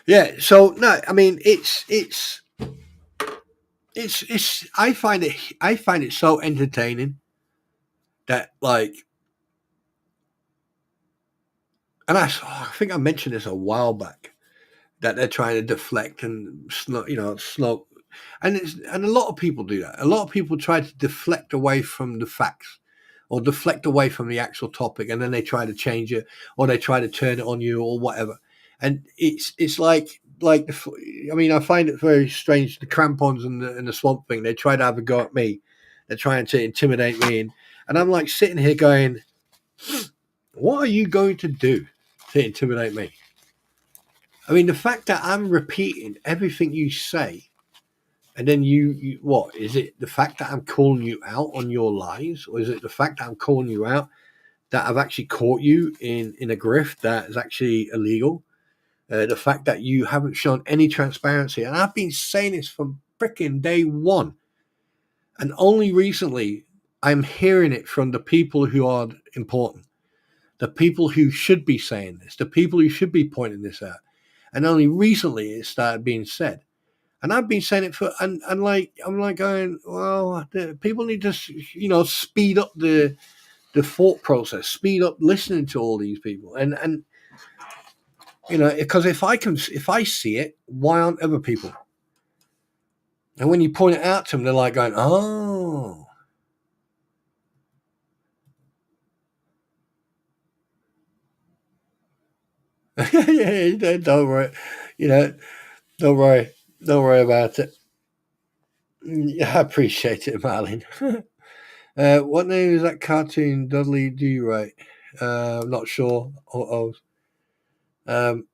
Yeah, so no, I mean it's I find it so entertaining that, like, and I think I mentioned this a while back, that they're trying to deflect and slow, and a lot of people do that. A lot of people try to deflect away from the facts or deflect away from the actual topic, and then they try to change it or they try to turn it on you or whatever. And it's like I mean, I find it very strange. The crampons and the swamp thing. They try to have a go at me. They're trying to intimidate me, and I'm like sitting here going, "What are you going to do to intimidate me?" I mean, the fact that I'm repeating everything you say, and then you what is it? The fact that I'm calling you out on your lies, or is it the fact that I'm calling you out that I've actually caught you in a grift that is actually illegal? The fact that you haven't shown any transparency, and I've been saying this from freaking day one, and only recently I'm hearing it from the people who are important, the people who should be saying this, the people who should be pointing this out, and only recently it started being said. And I've been saying it for, and like I'm like going, well, people need to, speed up the thought process, speed up listening to all these people, and because if I see it, why aren't other people? And when you point it out to them, they're like going, oh. Yeah, don't worry, you know, don't worry, don't worry about it. Yeah, I appreciate it, Marlene. What name is that cartoon? Dudley Do You Right? I'm not sure. Um,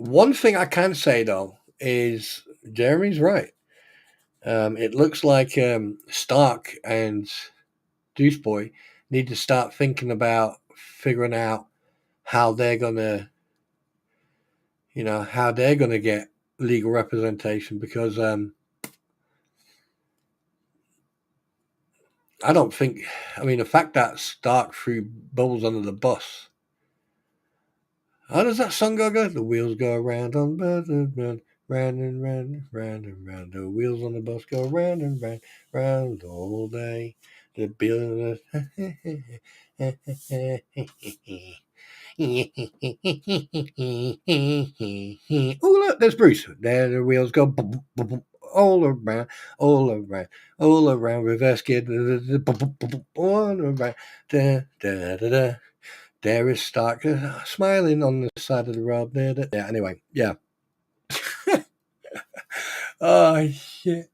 One thing I can say though is Jeremy's right. It looks like Stark and Deuce Boy need to start thinking about figuring out how they're gonna, how they're gonna get legal representation, because I don't think, I mean, the fact that Stark threw Bubbles under the bus. How does that song go? The wheels go round on round and round, round and round, round and round. The wheels on the bus go round and round, round all day. The bill. Oh, look, there's Bruce. There the wheels go boom, boom, boom, all around, all around, all around. Reverse gear. All around. Da, da, da, da. There is Stark smiling on the side of the road there. Yeah, anyway, yeah. Oh, shit.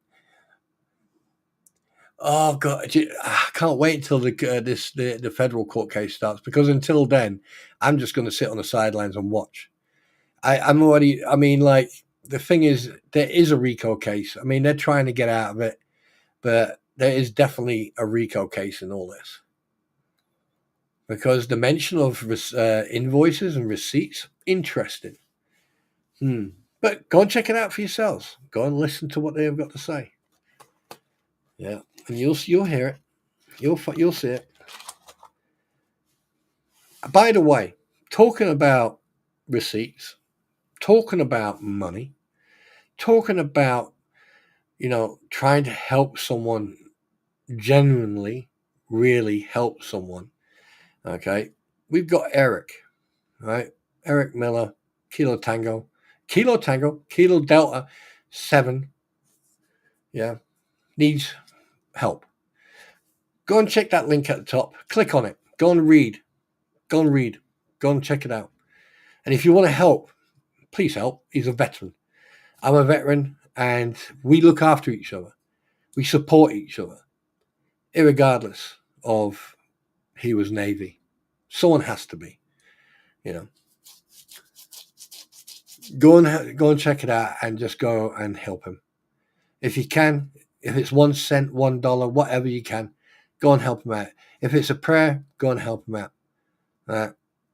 Oh, God. I can't wait until the federal court case starts, because until then, I'm just going to sit on the sidelines and watch. I'm already, I mean, like, the thing is, there is a RICO case. I mean, they're trying to get out of it, but there is definitely a RICO case in all this. Because the mention of invoices and receipts, interesting. But go and check it out for yourselves. Go and listen to what they have got to say. Yeah, and you'll hear it. You'll see it. By the way, talking about receipts, talking about money, talking about trying to help someone, genuinely, really help someone. Okay, we've got Eric, right? Eric Miller, Kilo Tango. Kilo Tango, Kilo Delta 7, yeah, needs help. Go and check that link at the top. Click on it. Go and read. Go and read. Go and check it out. And if you want to help, please help. He's a veteran. I'm a veteran, and we look after each other. We support each other, irregardless of he was Navy. Someone has to be, you know. Go and check it out, and just go and help him if you can. If it's 1 cent, $1, whatever you can, go and help him out. If it's a prayer, go and help him out.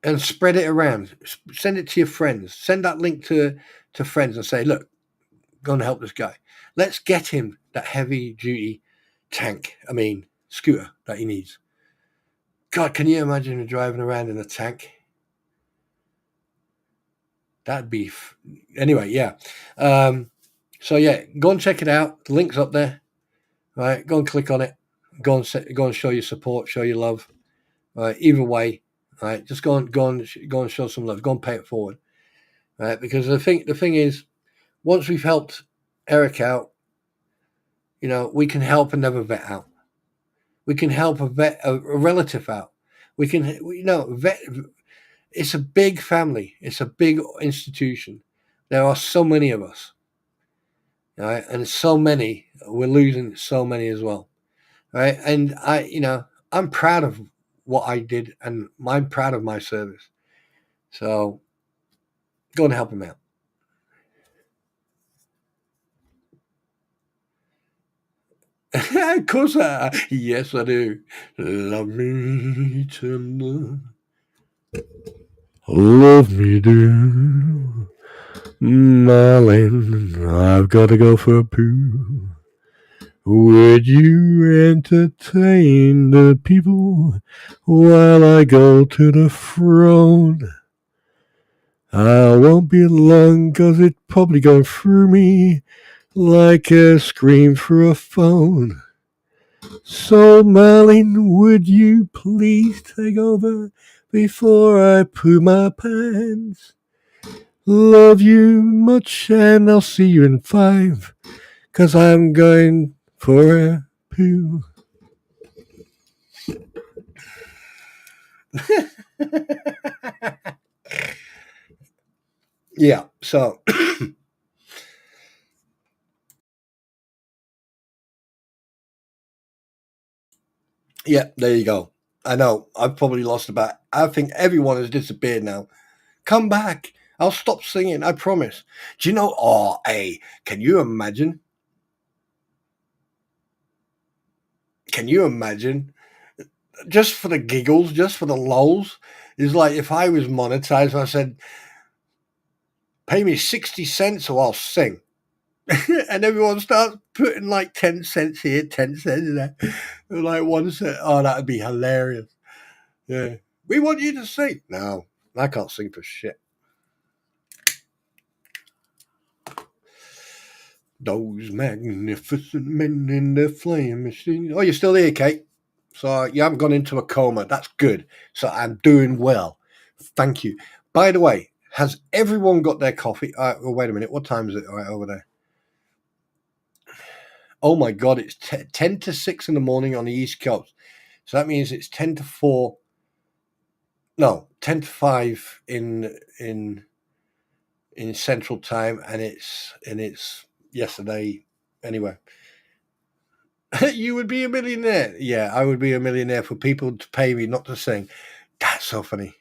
And spread it around. Send it to your friends. Send that link to friends and say, look, go and help this guy. Let's get him that heavy duty scooter that he needs. God, can you imagine him driving around in a tank? That'd be anyway. Yeah. So yeah, go and check it out. The link's up there. Right, go and click on it. Go and show your support, show your love. Right, either way. Right, just go and show some love. Go and pay it forward. Right, because the thing is, once we've helped Eric out, we can help another vet out. We can help a relative out. We can, vet. It's a big family. It's a big institution. There are so many of us, right? And so many. We're losing so many as well, right? And I'm proud of what I did, and I'm proud of my service. So go and help him out. Of course yes, I do. Love me tender. Love me do. Marlin, I've got to go for a poo. Would you entertain the people while I go to the front? I won't be long, 'cause it's probably going through me like a scream through a phone. So, Marlin, would you please take over before I poo my pants? Love you much, and I'll see you in 5, 'cause I'm going for a poo. Yeah, so yeah, there you go. I know I've probably lost I think everyone has disappeared now. Come back. I'll stop singing, I promise. Do you know, can you imagine? Can you imagine? Just for the giggles, just for the lols, it's like if I was monetized and I said, pay me 60 cents or I'll sing. And everyone starts putting like 10 cents here, 10 cents there. Like 1 cent. Oh, that'd be hilarious. Yeah. We want you to sing. No, I can't sing for shit. Those magnificent men in their flame machine. Oh, you're still here, Kate. So you haven't gone into a coma. That's good. So I'm doing well. Thank you. By the way, has everyone got their coffee? Wait a minute. What time is it right over there? Oh my God, it's 10 to 6 in the morning on the East Coast. So that means it's 10 to 4. No, 10 to 5 in Central Time, and it's yesterday. Anyway, you would be a millionaire. Yeah, I would be a millionaire for people to pay me not to sing. That's so funny.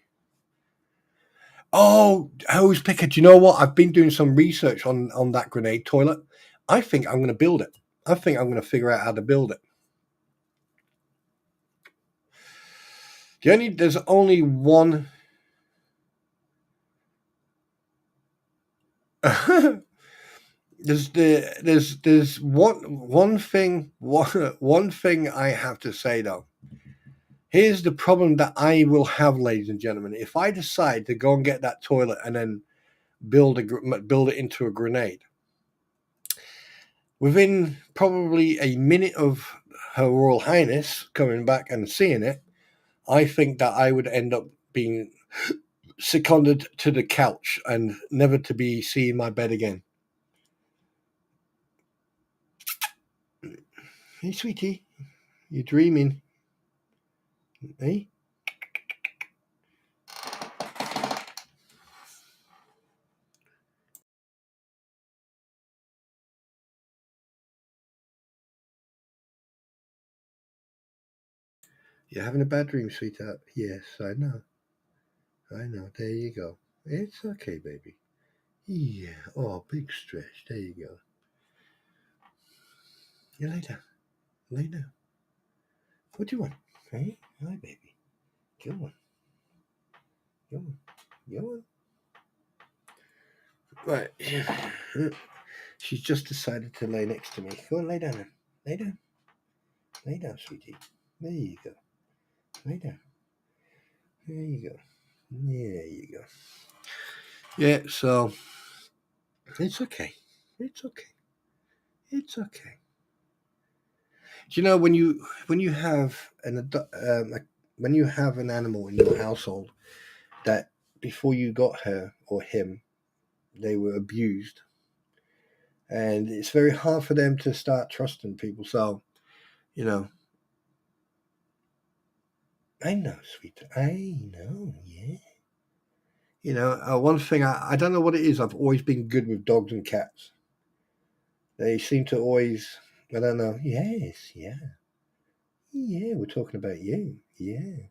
Oh, hose picker. Do you know what? I've been doing some research on that grenade toilet. I think I'm going to build it. I think I'm going to figure out how to build it. There's only one. there's one thing I have to say though. Here's the problem that I will have, ladies and gentlemen. If I decide to go and get that toilet and then build it into a grenade, within probably a minute of Her Royal Highness coming back and seeing it, I think that I would end up being seconded to the couch and never to be seen my bed again. Hey, sweetie, you're dreaming. Hey? You're having a bad dream, sweetheart? Yes, I know. I know. There you go. It's okay, baby. Yeah. Oh, big stretch. There you go. You lay down. Lay down. What do you want? Hey? Hi, baby. Go on. Go on. Go on. Right. She's just decided to lay next to me. Go on, lay down then. Lay down. Lay down, sweetie. There you go. Lay down. There you go. There you go. Yeah, so it's okay. It's okay. It's okay. Do you know when you have when you have an animal in your household that before you got her or him, they were abused, and it's very hard for them to start trusting people. So, you know, I know, sweet. I know, yeah. You know, one thing I don't know what it is. I've always been good with dogs and cats. They seem to always. I don't know. Yes, yeah, yeah. We're talking about you. Yeah,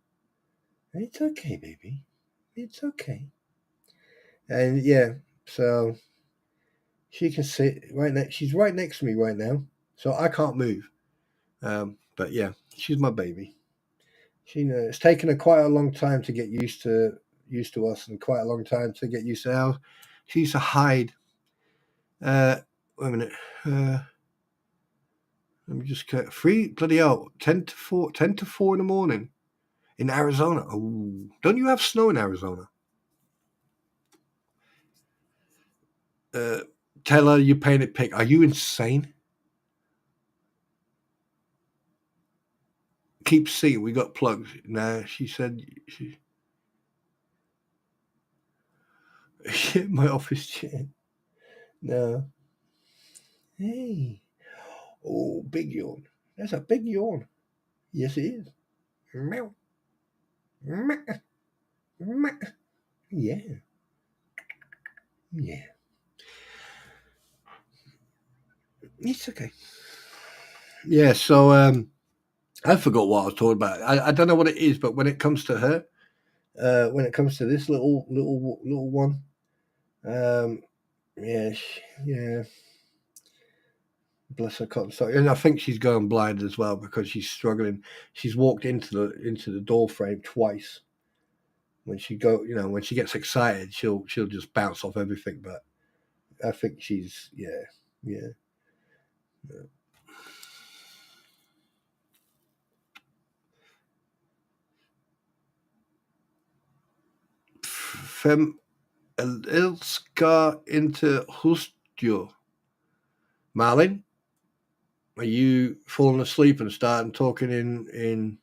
it's okay, baby. It's okay. And yeah, so she can sit right next. She's right next to me right now, so I can't move. But yeah, she's my baby. She it's taken her quite a long time to get used to us, and quite a long time to get used to how she used to hide. Wait a minute. Let me just cut three bloody hell. 10 to 4, 10 to 4 in the morning in Arizona. Oh, don't you have snow in Arizona? Uh, Tell her you painted pink. Are you insane? Keep seeing. We got plugs. Nah, she said she. My office chair. No. Hey. Oh, big yawn. That's a big yawn. Yes, it is. Meow. Meow. Meow. Yeah. Yeah. It's okay. Yeah, so I forgot what I was talking about. I don't know what it is, but when it comes to her, when it comes to this little one, um, yeah, yeah, bless her cotton sock, and I think she's going blind as well because she's struggling. She's walked into the door frame twice. When she when she gets excited, she'll just bounce off everything. But I think she's yeah. Fem elskar inte husdjur. Malin, are you falling asleep and starting talking in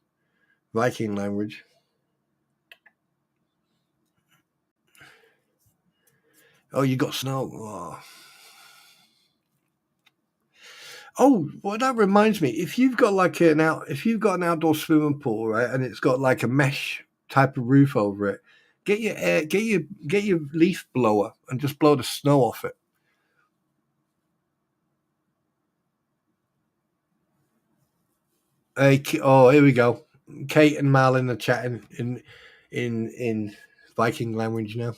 Viking language? Oh, you got snow. Oh, well, that reminds me. If you've got if you've got an outdoor swimming pool, right, and it's got like a mesh type of roof over it, get your leaf blower and just blow the snow off it. Oh, here we go. Kate and Malin are chatting in Viking language now.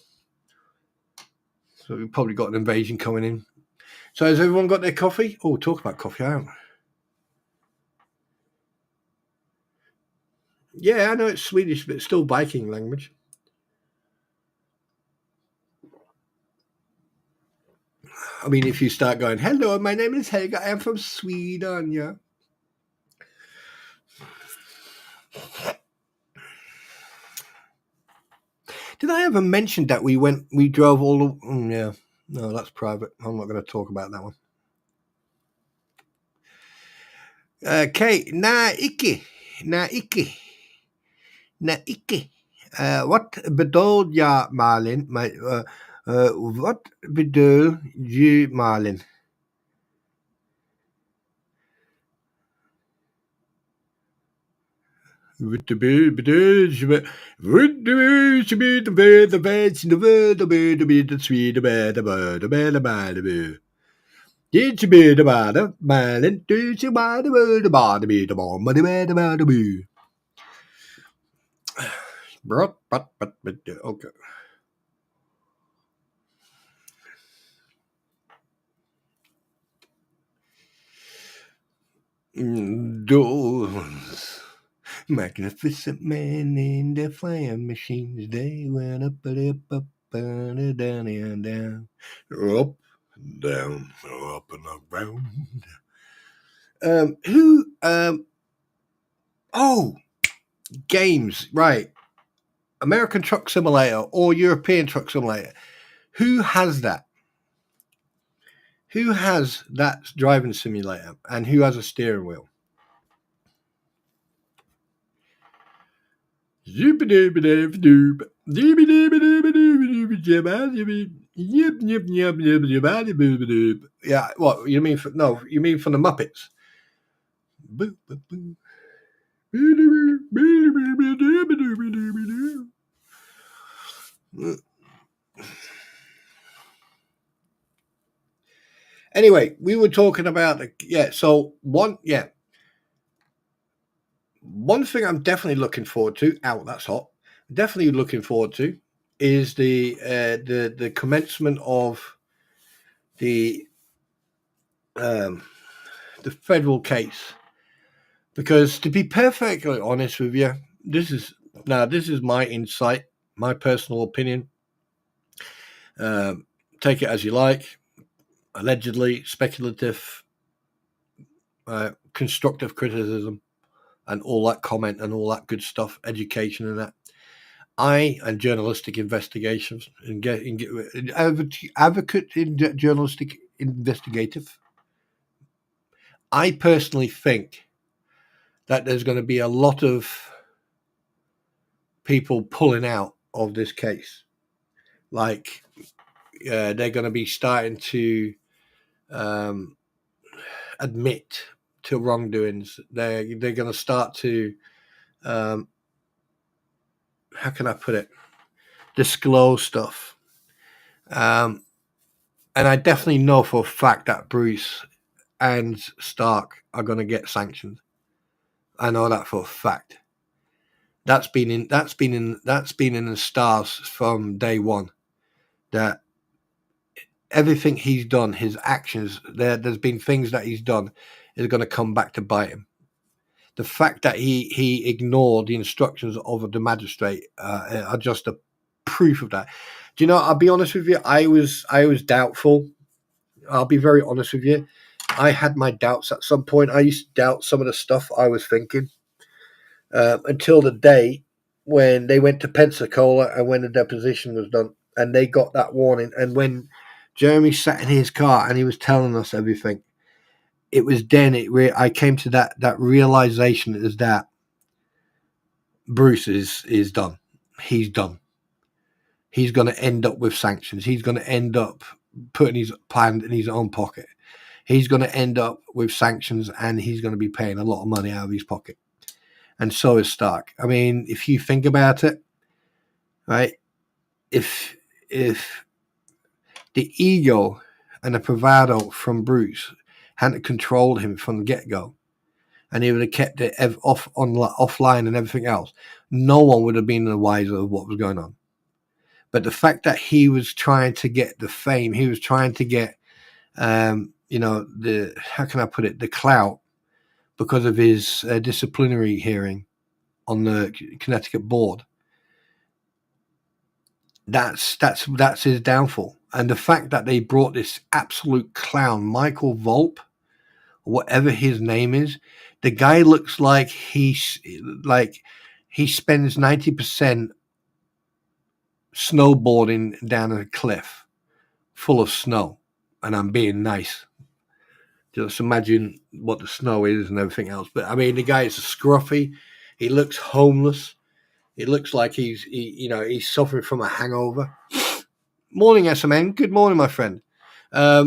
So we've probably got an invasion coming in. So has everyone got their coffee? Oh, talk about coffee, I haven't. Yeah, I know it's Swedish, but it's still Viking language. I mean, if you start going, hello, my name is Helga, I am from Sweden, yeah. Did I ever mention that we drove all the, yeah, no, that's private. I'm not going to talk about that one. Kate, na ikke. Wat bedoel je, Marlin? Wat bedoel je, Marlin? With the bird, with the bird, the bird, the bird, the bird, the bird, the bird, the sweet, the bird, the bird, the bird, the bird, the bird. Did you be the bad man? Did you buy the bird, the bad, the bird, the bomb, the bird, the bird, the bird? But, okay. Those magnificent men in the flying machines, they went up and down and down, up, down, up and around. Oh, games, right. American Truck Simulator or European Truck Simulator. Who has that? Who has that driving simulator and who has a steering wheel? Yeah, what you mean? No, you mean from the Muppets? Anyway, we were talking about So one thing I'm definitely looking forward to. That's hot. Definitely looking forward to is the commencement of the federal case. Because to be perfectly honest with you, this is my insight, my personal opinion. Take it as you like. Allegedly, speculative, constructive criticism, and all that comment and all that good stuff, education and that. And journalistic investigations and advocate in journalistic investigative. I personally think that there's going to be a lot of people pulling out of this case. Like they're going to be starting to admit to wrongdoings. They're going to start to how can I put it? Disclose stuff. And I definitely know for a fact that Bruce and Stark are going to get sanctioned. I know that for a fact. That's been in the stars from day one. That everything he's done, his actions, there's been things that he's done is going to come back to bite him. The fact that he ignored the instructions of the magistrate are just a proof of that. Do you know? I'll be honest with you. I was doubtful. I'll be very honest with you. I had my doubts at some point. I used to doubt some of the stuff I was thinking until the day when they went to Pensacola and when the deposition was done and they got that warning. And when Jeremy sat in his car and he was telling us everything, it was then I came to that realization is that Bruce is done. He's done. He's going to end up with sanctions. He's going to end up putting his hand in his own pocket. He's going to end up with sanctions and he's going to be paying a lot of money out of his pocket. And so is Stark. I mean, if you think about it, right, if the ego and the bravado from Bruce hadn't controlled him from the get-go, and he would have kept it offline and everything else, no one would have been the wiser of what was going on. But the fact that he was trying to get the fame, he was trying to get, the how can I put it, the clout because of his disciplinary hearing on the Connecticut board. That's his downfall. And the fact that they brought this absolute clown, Michael Volpe, whatever his name is, the guy looks like he spends 90% snowboarding down a cliff full of snow. And I'm being nice. Just imagine what the snow is and everything else. But I mean, the guy is scruffy. He looks homeless. It looks like he's suffering from a hangover. Morning, SMN. Good morning, my friend. I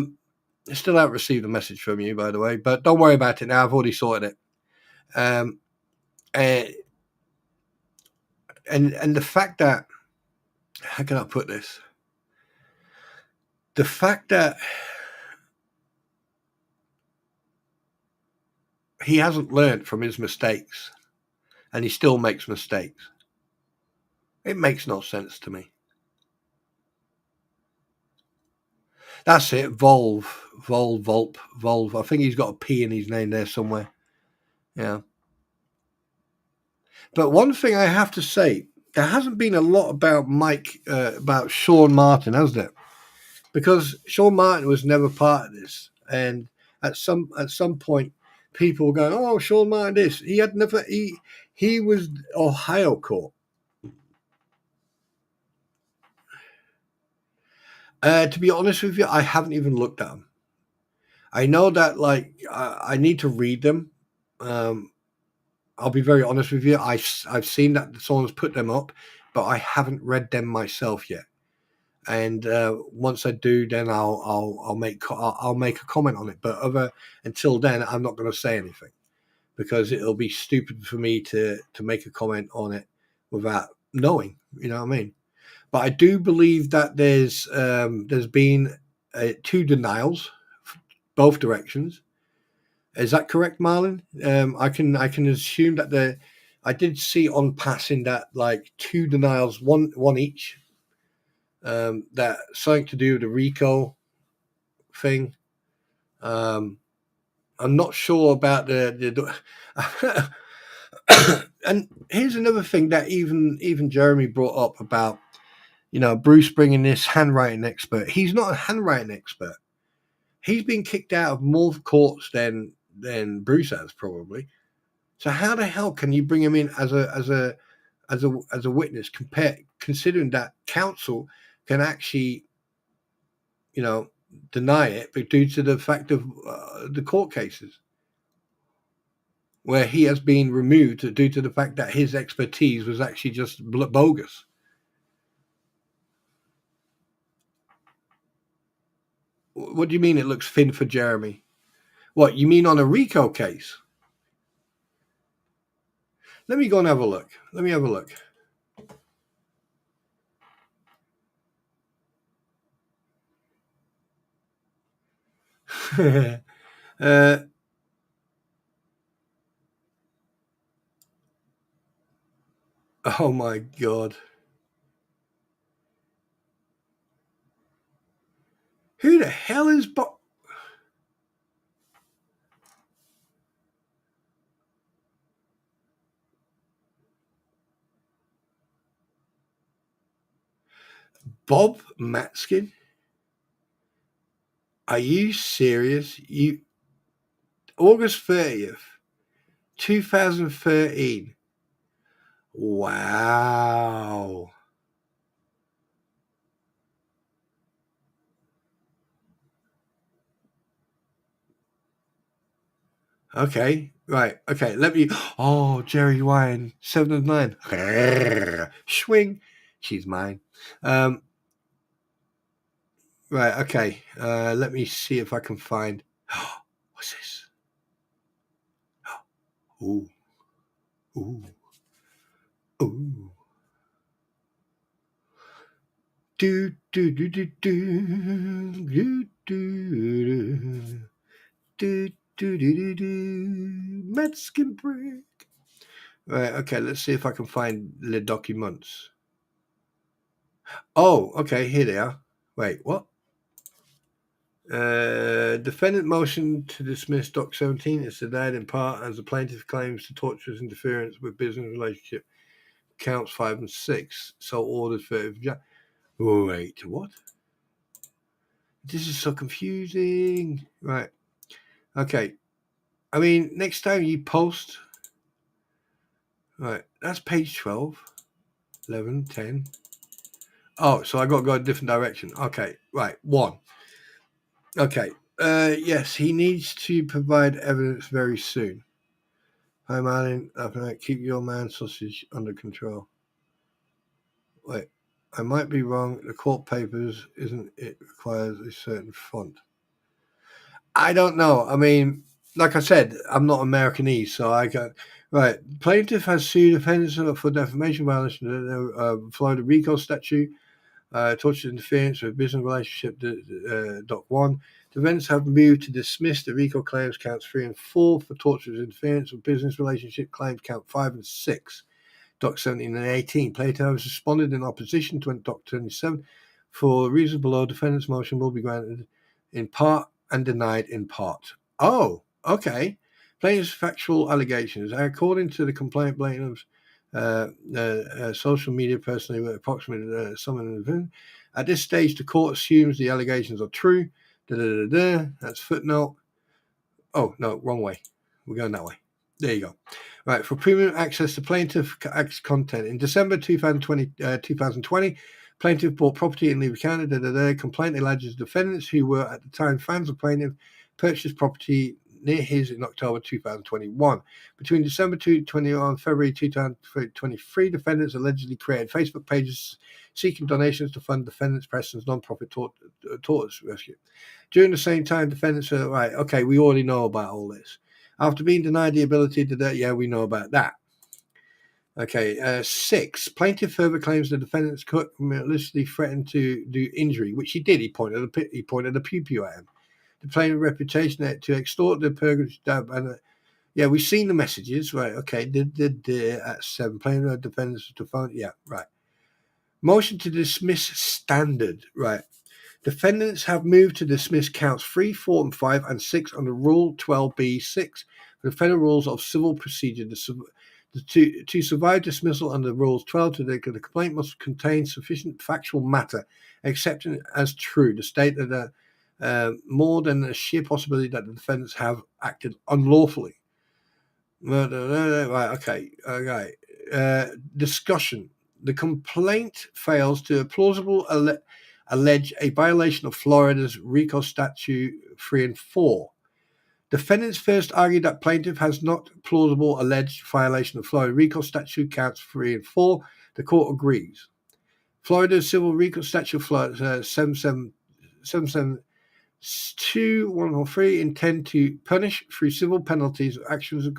still haven't received a message from you, by the way, but don't worry about it now. I've already sorted it. And the fact that, how can I put this? The fact that he hasn't learned from his mistakes and he still makes mistakes, it makes no sense to me. That's it. Volve. I think he's got a P in his name there somewhere. Yeah. But one thing I have to say, there hasn't been a lot about about Sean Martin, has there? Because Sean Martin was never part of this, and at some point, people were going, "Oh, Sean Martin, this." He was Ohio court. To be honest with you, I haven't even looked at them. I know that I need to read them. I'll be very honest with you. I've seen that someone's put them up, but I haven't read them myself yet. And once I do, then I'll make a comment on it. But until then, I'm not going to say anything because it'll be stupid for me to make a comment on it without knowing. You know what I mean? But I do believe that there's been 2 denials, both directions. Is that correct, Marlon? I can assume that I did see on passing that 2 denials, one each. That something to do with the RICO thing. I'm not sure about the and here's another thing that even Jeremy brought up about Bruce bringing this handwriting expert. He's not a handwriting expert. He's been kicked out of more courts than Bruce has probably. So how the hell can you bring him in as a witness? Considering that counsel can actually, deny it, but due to the fact of the court cases where he has been removed due to the fact that his expertise was actually just bogus. What do you mean it looks thin for Jeremy? What, you mean on a RICO case? Let me go and have a look. Let me have a look. Oh my God. Who the hell is Bob Matskin? Are you serious? August 30th, 2013. Wow. Okay, right. Okay, let me. Oh, Jerry Wine, 7 of 9. Swing. She's mine. Right, okay. Let me see if I can find. What's this? Ooh. Ooh. Ooh. Do do do do do do do do do do do Mexican break. Right, okay, let's see if I can find the documents. Oh, okay, here they are. Wait, what? Defendant motion to dismiss Doc 17 is denied in part as the plaintiff claims to torturous interference with business relationship. Counts 5 and 6. So ordered 30th January. Wait, what? This is so confusing. Right. Okay. I mean, next time you post. Right. That's page 12, 11, 10. Oh, so I got to go a different direction. Okay. Right. 1. Okay. Yes, he needs to provide evidence very soon. Hi, Martin. Keep your man sausage under control. Wait, I might be wrong. The court papers, isn't it requires a certain font? I don't know. I mean, like I said, I'm not Americanese, so I got right. Plaintiff has sued offenders for defamation violation of the Florida RICO statute, tortious interference with business relationship. Doc 1. Defendants have moved to dismiss the RICO claims counts 3 and 4 for tortious interference with business relationship claims count 5 and 6. Doc 17 and 18. Plaintiff has responded in opposition to Doc 27. For reasons below, defendant's motion will be granted in part and denied in part. Oh, okay. Plaintiff's factual allegations. According to the complaint, plaintiff's social media personally with approximately someone at this stage, the court assumes the allegations are true. That's footnote. Oh, no, wrong way. We're going that way. There you go. Right, for premium access to plaintiff content. In December 2020, plaintiff bought property in Lever County. Complaint alleges defendants who were at the time fans of plaintiff purchased property near his in October 2021. Between December 2021 and February 2023, defendants allegedly created Facebook pages seeking donations to fund defendants Preston's non-profit tortoise rescue. During the same time, defendants said, right, okay, we already know about all this. After being denied the ability to do that, yeah, we know about that. Okay, 6. Plaintiff further claims the defendants maliciously threatened to do injury, which he did. He pointed a pew at him. The plaintiff's reputation to extort the purgatory stab. And yeah, we've seen the messages, right? Okay, at 7. Plaintiff defendants to phone. Yeah, right. Motion to dismiss standard, right? Defendants have moved to dismiss counts 3, 4, and 5 and 6 under Rule 12b-6 for the Federal Rules of Civil Procedure. To survive dismissal under Rules 12, the complaint must contain sufficient factual matter, accepted as true, to state that more than a sheer possibility that the defendants have acted unlawfully. Right, okay. Discussion. The complaint fails to plausibly allege a violation of Florida's RICO Statute 3 and 4. Defendants first argued that plaintiff has not plausible alleged violation of Florida RICO Statute counts 3 and 4. The court agrees. Florida's Civil RICO Statute 772-103 intend to punish through civil penalties actions of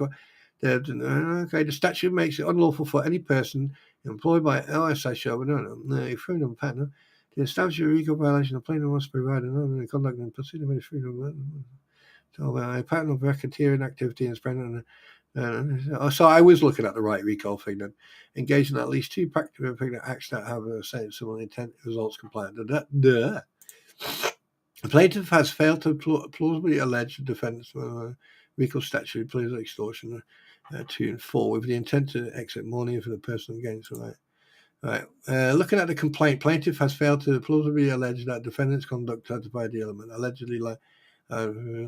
the statute makes it unlawful for any person employed by LSI freedom pattern to establish a RICO violation. The plaintiff must provide another conduct and proceeding with freedom. So a pattern of racketeering activity and spreading. So I was looking at the right RICO thing then. Engaged in at least 2 practical acts that have a similar intent results compliant. The plaintiff has failed to plausibly allege the defendant's RICO statute pleads extortion 2 and 4 with the intent to exit money for the person against. Right. Looking at the complaint, plaintiff has failed to plausibly allege that defendant's conduct satisfied the element allegedly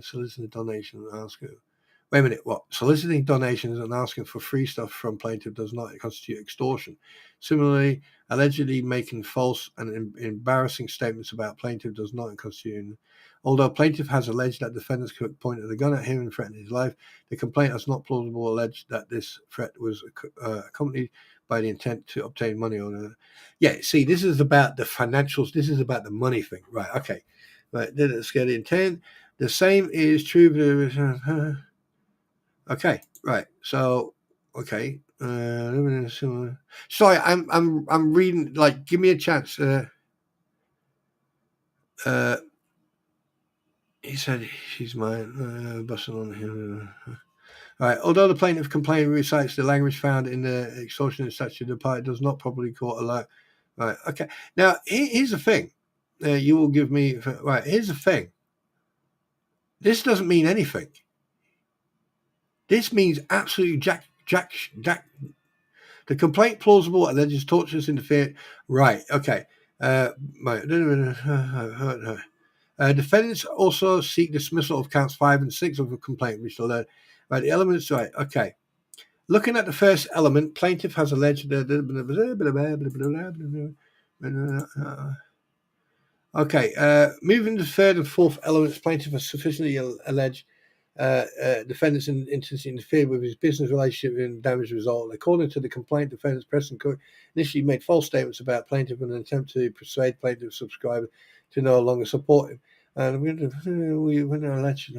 soliciting donation and asking. Wait a minute, what? Soliciting donations and asking for free stuff from plaintiff does not constitute extortion. Similarly, allegedly making false and embarrassing statements about plaintiff does not constitute. Although plaintiff has alleged that defendants pointed a gun at him and threatened his life, the complaint has not plausibly alleged that this threat was accompanied by the intent to obtain money. Yeah, see, this is about the financials. This is about the money thing. Right, okay. Right, let's get the intent. The same is true. Okay, right. So, okay. Sorry, I'm reading. Like, give me a chance. He said she's mine. Busting on him. All right. Although the plaintiff complaint recites the language found in the extortion statute, the party does not properly court allow. Right. Okay. Now, here's the thing. You will give me. Right. Here's the thing. This doesn't mean anything. This means absolutely jack. The complaint plausible alleges torturous interference. Right. Okay. Defendants also seek dismissal of counts 5 and 6 of the complaint, which right. The elements. Right. Okay. Looking at the first element, plaintiff has alleged. Okay. Moving to third and fourth elements, plaintiff has sufficiently alleged defendants interfered with his business relationship and damage result. According to the complaint, defendants Preston Cook initially made false statements about plaintiff in an attempt to persuade plaintiff subscribers to no longer support him. And we alleged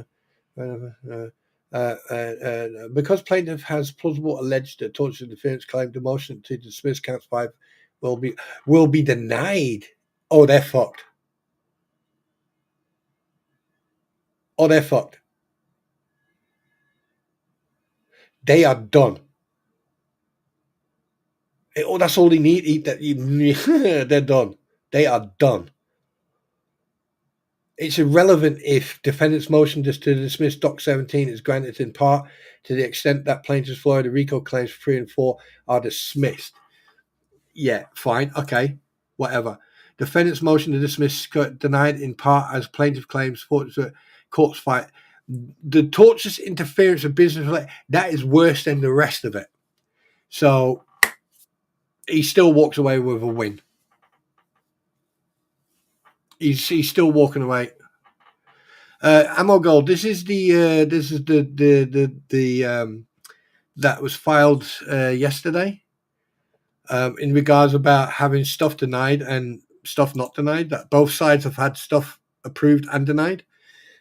because plaintiff has plausible alleged that tortious interference claim, the motion to dismiss counts 5 will be denied. Oh, they're fucked. Oh, they're fucked. They are done. Oh, that's all they need. They're done. They are done. It's irrelevant if defendant's motion just to dismiss Doc 17 is granted in part to the extent that plaintiff's Florida RICO claims 3 and 4 are dismissed. Yeah, fine. Okay, whatever. Defendant's motion to dismiss denied in part as plaintiff claims courts fight. The tortious interference of business, that is worse than the rest of it. So he still walks away with a win. He's still walking away. Ammo Gold. This is the that was filed yesterday in regards about having stuff denied and stuff not denied. That both sides have had stuff approved and denied.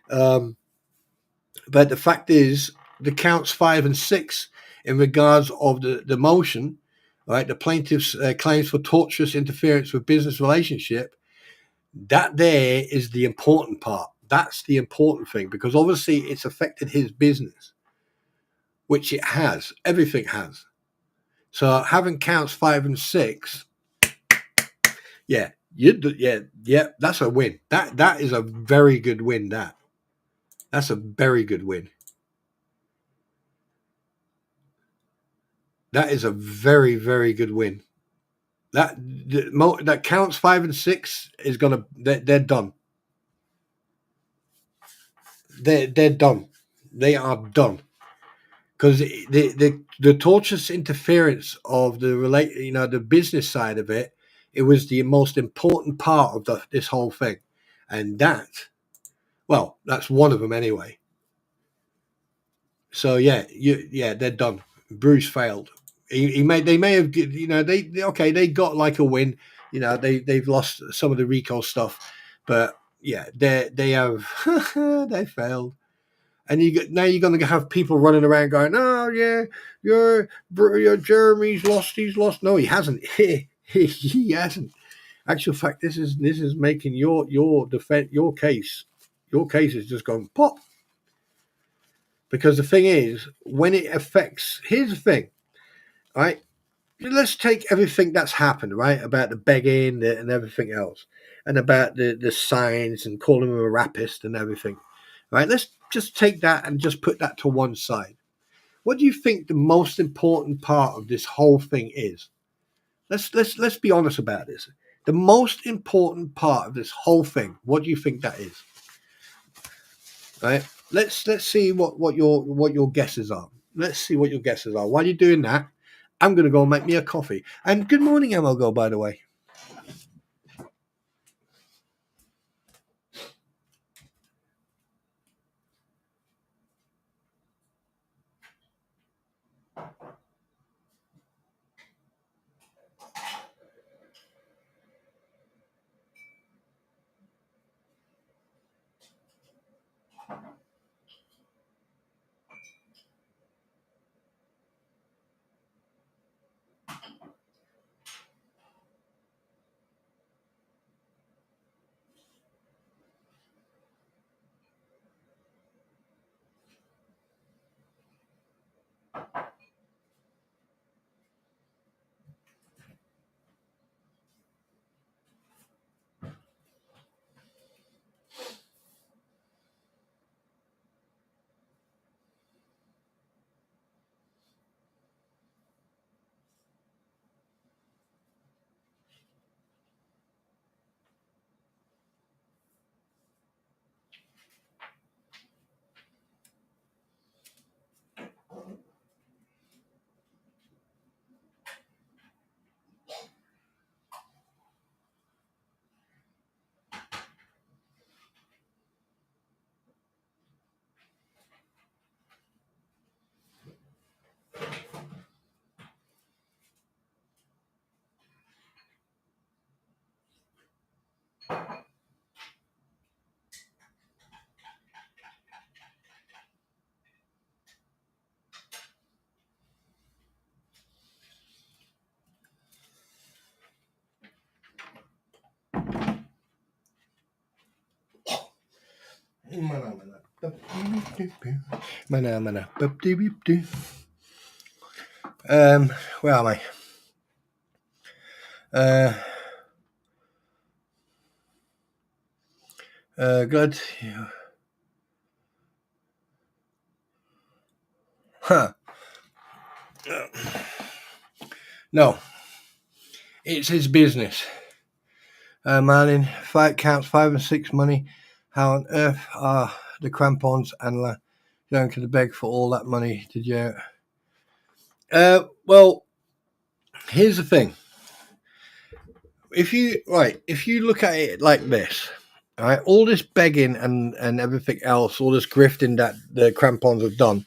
But the fact is, the counts 5 and 6 in regards of the motion, right? The plaintiff's claims for tortious interference with business relationship. That there is the important part. That's the important thing, because obviously it's affected his business, which it has. Everything has. So having counts 5 and 6, yeah, that's a win. That is a very good win. That's a very good win. That is a very, very good win. That counts 5 and 6 is gonna. They're done. They're done. They are done. Because the tortious interference of the business side of it, it was the most important part of this whole thing, and that's one of them anyway. So they're done. Bruce failed. They may have they got like a win. They've lost some of the recall stuff, but yeah, they have they failed. And now you're going to have people running around going, "Oh yeah, your Jeremy's lost. He's lost." No, he hasn't. He hasn't. Actual fact, this is making your defense, your case is just going pop. Because the thing is, when it affects, here's the thing, right? Let's take everything that's happened, right, about the begging and everything else, and about the signs and calling him a rapist and everything, right? Let's just take that and just put that to one side. What do you think the most important part of this whole thing is? Let's be honest about this. The most important part of this whole thing, what do you think that is? Right? Let's see what your guesses are. Let's see what your guesses are. While you're doing that, I'm going to go and make me a coffee. And good morning, Amogo, by the way. Where am I? Good. Huh. No. It's his business. Marlin, counts 5 and 6 money. How on earth are the crampons and going to the beg for all that money? Did you? Well, here's the thing. If you look at it like this, all right, all this begging and everything else, all this grifting that the crampons have done,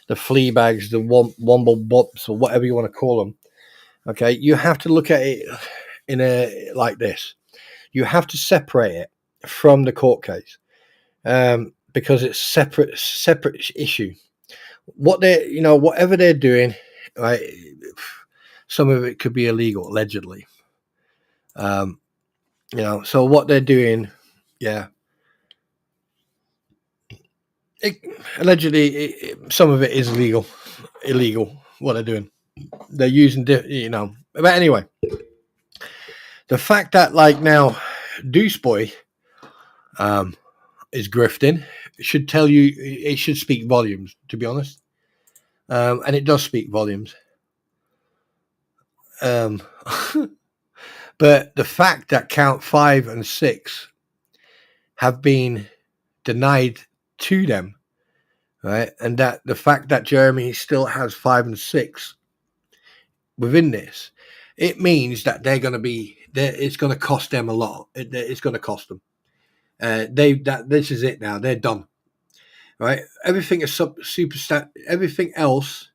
the flea bags, the womble bops, or whatever you want to call them, okay, you have to look at it in a like this. You have to separate it from the court case, because it's separate issue. What whatever they're doing, right? Some of it could be illegal, allegedly. So what they're doing, yeah. Allegedly, some of it is illegal. What they're doing, they're using, But anyway, the fact that now, Deuce Boy, is grifting should tell you. It should speak volumes, to be honest, and it does speak volumes. But the fact that count 5 and 6 have been denied to them, right, and that the fact that Jeremy still has 5 and 6 within this, it means that they're going to be there. It's going to cost them a lot. It's going to cost them. This is it now. They're done. Right. Everything is everything else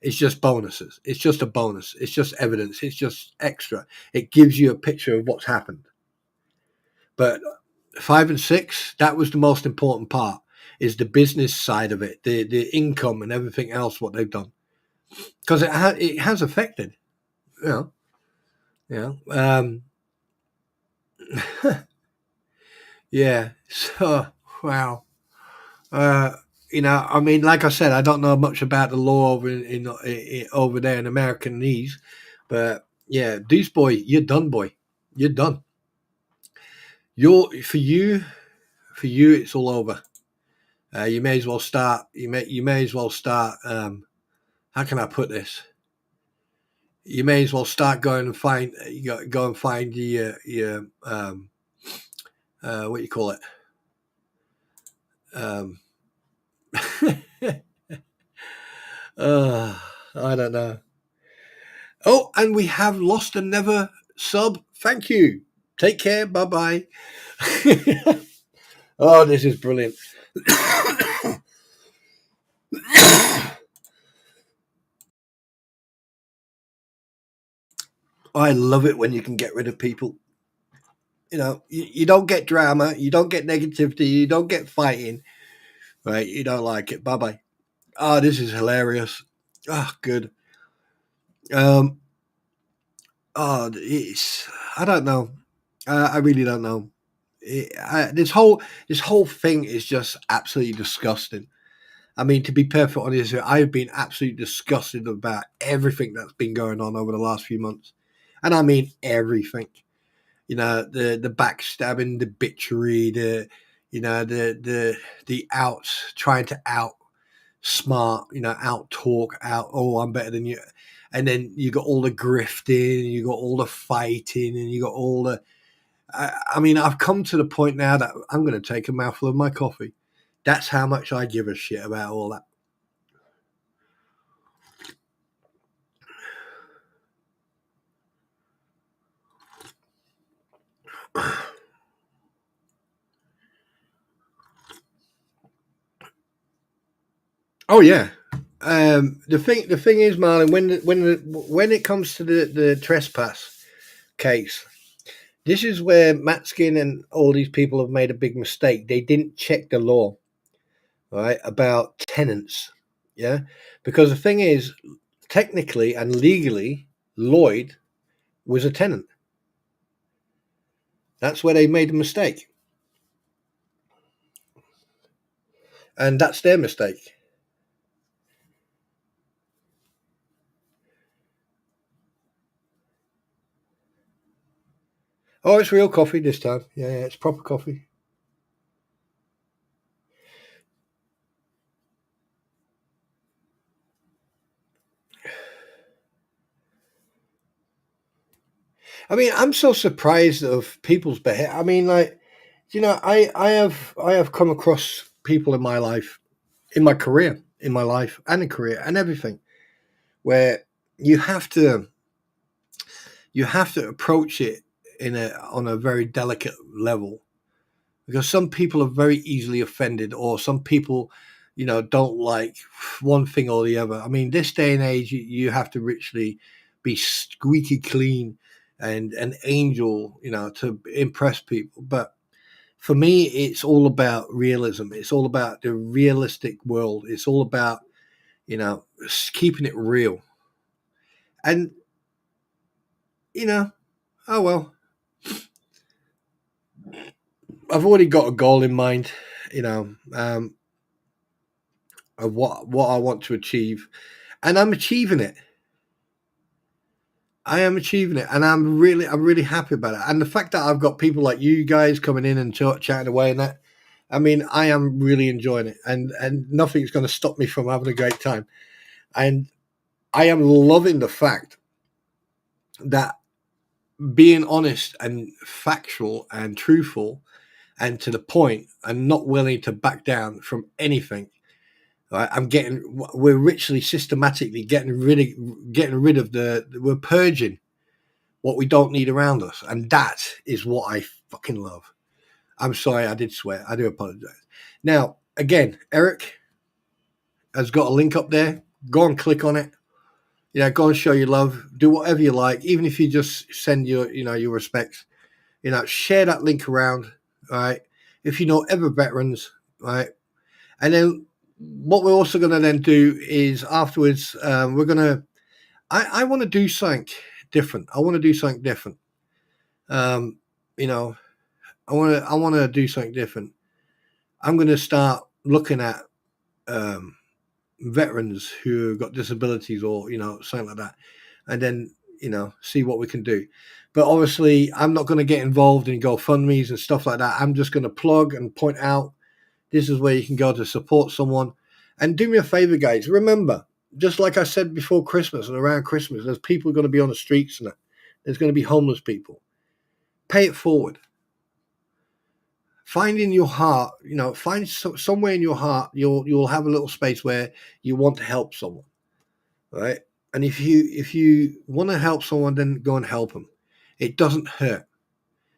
is just bonuses. It's just a bonus. It's just evidence. It's just extra. It gives you a picture of what's happened. But 5 and 6, that was the most important part. Is the business side of it, the income and everything else, what they've done, because it has affected. Yeah. So wow. I mean, like I said, I don't know much about the law over there in Americanese, but yeah, Deuce Boy, you're done, boy. You're done. For you, it's all over. You may as well start. You may as well start. How can I put this? You may as well start going and find. Go and find your what do you call it? I don't know. Oh, and we have lost another sub. Thank you. Take care. Bye bye. Oh, this is brilliant. I love it when you can get rid of people. You don't get drama, you don't get negativity, you don't get fighting, right? You don't like it. Bye bye. Oh, this is hilarious. Oh, good. It's. I don't know. I really don't know. This whole thing is just absolutely disgusting. I mean, to be perfectly honest, I've been absolutely disgusted about everything that's been going on over the last few months, and I mean everything. The backstabbing, the bitchery, the outs, trying to out smart, out talk, out. Oh, I'm better than you, and then you got all the grifting, you got all the fighting, and you got all the. I mean, I've come to the point now that I'm going to take a mouthful of my coffee. That's how much I give a shit about all that. Oh yeah. The thing is, Marlon, when it comes to the trespass case, this is where Matskin and all these people have made a big mistake. They didn't check the law, right, about tenants. Yeah, because the thing is, technically and legally, Lloyd was a tenant. That's where they made a mistake. and that's their mistake. Oh, it's real coffee this time. Yeah, it's proper coffee. I mean, I'm so surprised of people's behavior. I mean, like, I have come across people in my life, in my career, in my life, and in career, and everything, where you have to approach it on a very delicate level, because some people are very easily offended, or some people, don't like one thing or the other. I mean, this day and age, you have to literally be squeaky clean and an angel, to impress people. But for me, it's all about realism. It's all about the realistic world. It's all about, keeping it real. And, oh well, I've already got a goal in mind, of what I want to achieve, and I'm achieving it. I am achieving it, and I'm really happy about it. And the fact that I've got people like you guys coming in and chatting away and that, I mean, I am really enjoying it, and nothing's going to stop me from having a great time. And I am loving the fact that being honest and factual and truthful and to the point and not willing to back down from anything. Right? We're richly systematically getting rid of we're purging what we don't need around us. And that is what I fucking love. I'm sorry, I did swear. I do apologize. Now, again, Eric has got a link up there. Go and click on it. Go and show your love. Do whatever you like, even if you just send your respects. Share that link around. All right. If you know ever veterans, right. And then what we're also going to then do is afterwards, we're going to, I want to do something different. I want to do something different. Um, you know, I want to do something different. I'm going to start looking at um, veterans who got disabilities or something like that, and then see what we can do. But obviously, I'm not going to get involved in GoFundMe's and stuff like that. I'm just going to plug and point out this is where you can go to support someone. And do me a favor, guys. Remember, just like I said before Christmas and around Christmas, there's people going to be on the streets and there's going to be homeless people. Pay it forward. Find in your heart, find somewhere in your heart, you'll have a little space where you want to help someone, right? And if you want to help someone, then go and help them. It doesn't hurt.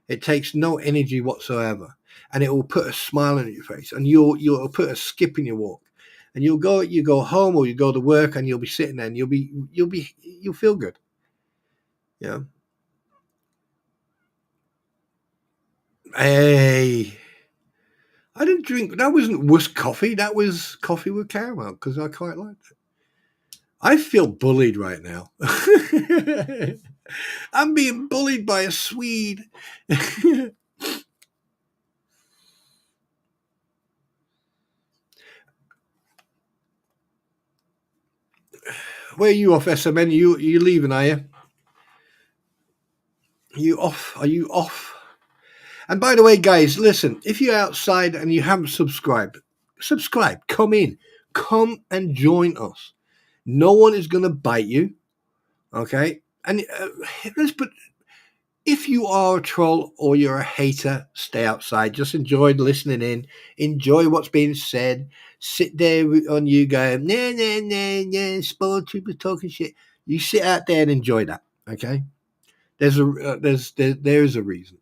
It takes no energy whatsoever, and it will put a smile on your face, and you'll put a skip in your walk, and you go home or you go to work, and you'll be sitting there, and you'll feel good. Yeah. Hey, I didn't drink. That wasn't worse coffee. That was coffee with caramel because I quite liked it. I feel bullied right now. I'm being bullied by a Swede. Where are you off, SMN? You leaving, are you? You off? Are you off? And by the way, guys, listen, if you're outside and you haven't subscribed, subscribe. Come in. Come and join us. No one is going to bite you. Okay? And let's put, if you are a troll or you're a hater, stay outside. Just enjoy listening in. Enjoy what's being said. Sit there on you going, nah, spoiled troopers talking shit. You sit out there and enjoy that. Okay? There is a reason.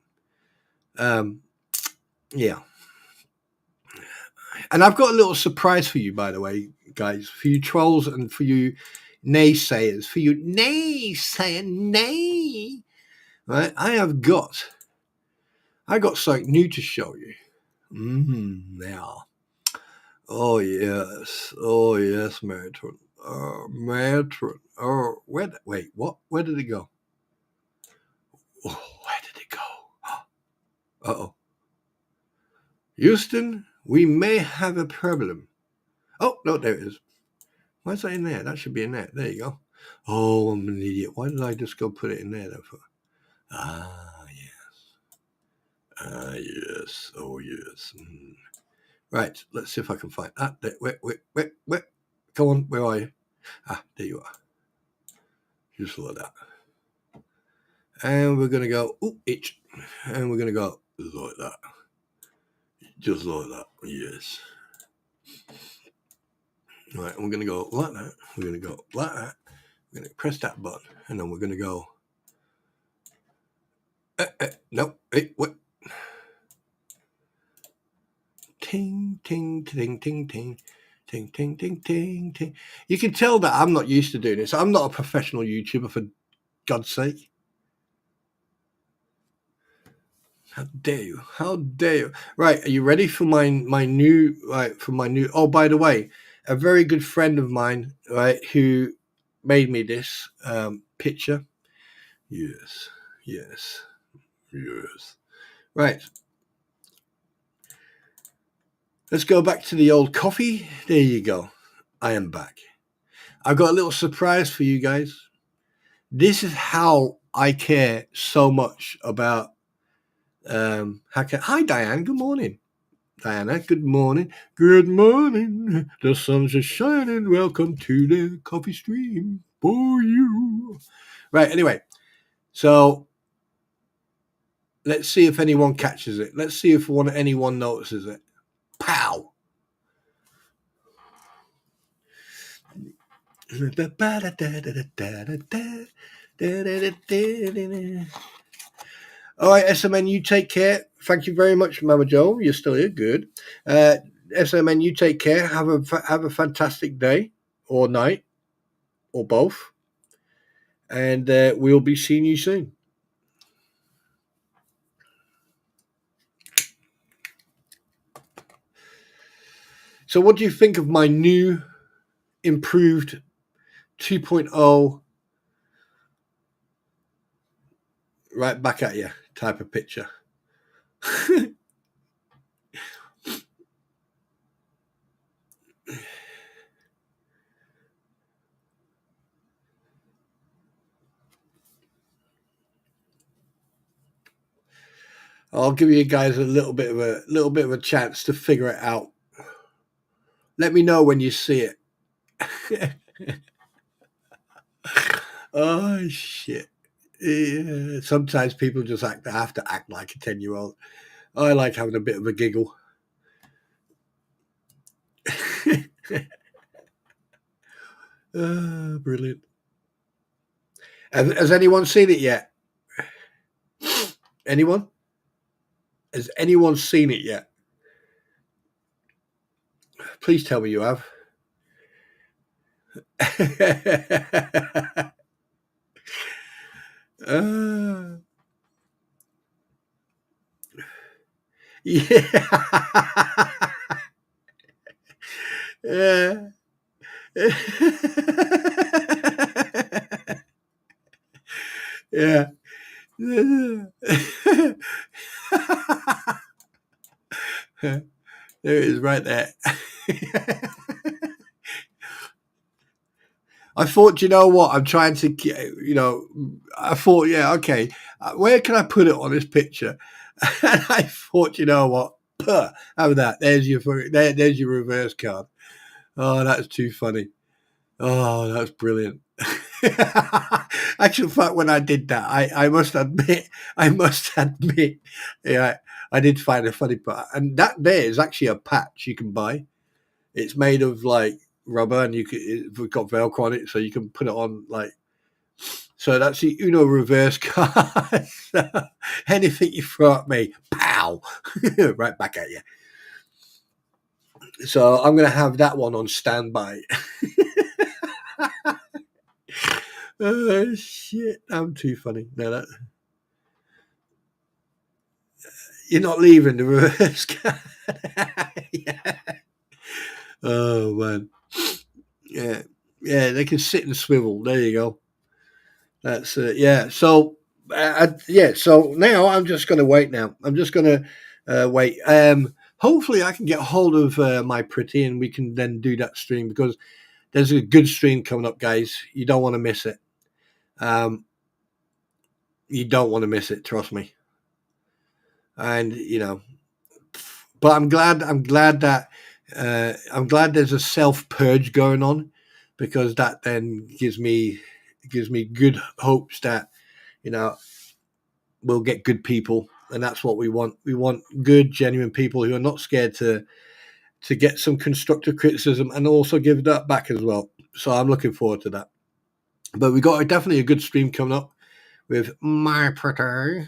Um, yeah. And I've got a little surprise for you, by the way, guys, for you trolls and for you naysayers, nay. Right? I got something new to show you. Now. Oh yes, Matron. Matron. Oh, wait, what? Where did it go? Oh, where did it go? Uh-oh. Houston, we may have a problem. Oh, no, there it is. Why is that in there? That should be in there. There you go. Oh, I'm an idiot. Why did I just go put it in there, though? Yes. Yes. Oh, yes. Right. Let's see if I can find that. Wait. Come on. Where are you? There you are. Just like that. And we're going to go, itch. And we're going to go like that. Just like that. Yes. Right. And we're going to go like that. We're going to go like that. We're going to press that button. And then we're going to go. No. What? Ting, ting, ting, ting, ting. Ting, ting, ting, ting, ting. You can tell that I'm not used to doing this. I'm not a professional YouTuber, for God's sake. How dare you? How dare you? Right, are you ready for my new oh, by the way, a very good friend of mine, right, who made me this picture. Yes. Right. Let's go back to the old coffee. There you go. I am back. I've got a little surprise for you guys. This is how I care so much about Hi, Diane. Good morning. Diana, good morning. Good morning. The sun's just shining. Welcome to the coffee stream for you. Right, anyway. So let's see if anyone catches it. Let's see if anyone notices it. Pow. All right, SMN, you take care. Thank you very much, Mama Jo. You're still here. Good. SMN, you take care. Have a fantastic day or night or both. And we'll be seeing you soon. So what do you think of my new, improved 2.0 right back at you type of picture? I'll give you guys a little bit of a chance to figure it out. Let me know when you see it. Oh shit. Yeah. Sometimes people just have to act like a 10-year-old. I like having a bit of a giggle. Brilliant. Has anyone seen it yet? Anyone? Has anyone seen it yet? Please tell me you have. Yeah. Yeah. There it is, right there. I thought, you know what? I'm trying to, I thought, yeah, okay, where can I put it on this picture? And I thought, you know what? Have that. There's your reverse card. Oh, that's too funny. Oh, that's brilliant. Actual fact, when I did that, I must admit, yeah, I did find a funny part. And that there is actually a patch you can buy. It's made of like rubber, and we've got Velcro on it, so you can put it on like. So that's the Uno reverse card. Anything you throw at me, pow, right back at you. So I'm going to have that one on standby. Oh, shit. I'm too funny. No, you're not leaving the reverse card. Yeah. Oh, man. Yeah. Yeah, they can sit and swivel. There you go. That's it. Yeah. So, so now I'm just going to wait now. I'm just going to wait. hopefully I can get hold of my pretty and we can then do that stream, because there's a good stream coming up, guys. You don't want to miss it. You don't want to miss it, trust me. And but I'm glad that I'm glad there's a self purge going on, because that then gives me good hopes that we'll get good people, and that's what we want. We want good, genuine people who are not scared to get some constructive criticism and also give that back as well. So I'm looking forward to that. But we got definitely a good stream coming up with my pretty.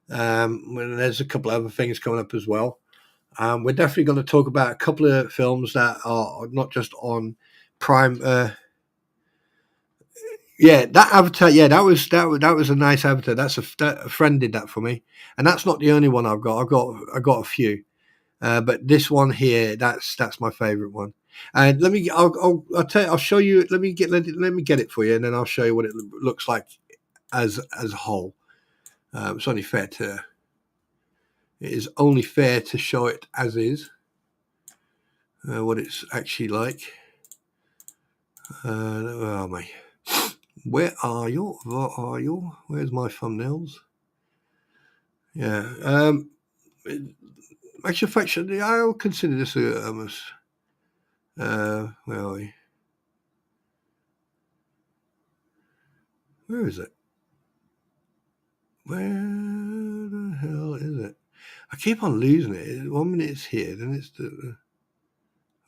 There's a couple of other things coming up as well. We're definitely going to talk about a couple of films that are not just on Prime. Yeah, that Avatar. Yeah, that was a nice Avatar. A friend did that for me, and that's not the only one I've got. I got a few, but this one here, that's my favorite one. And I'll show you. Let me get it for you, and then I'll show you what it looks like as a whole. It's only fair to. It is only fair to show it as is. What it's actually like. Where are my? Where are you? Where are you? Where's my thumbnails? Yeah. Actually, factually, I'll consider this almost. Where are we? Where is it? Where the hell is it? I keep on losing it. 1 minute it's here, then it's the.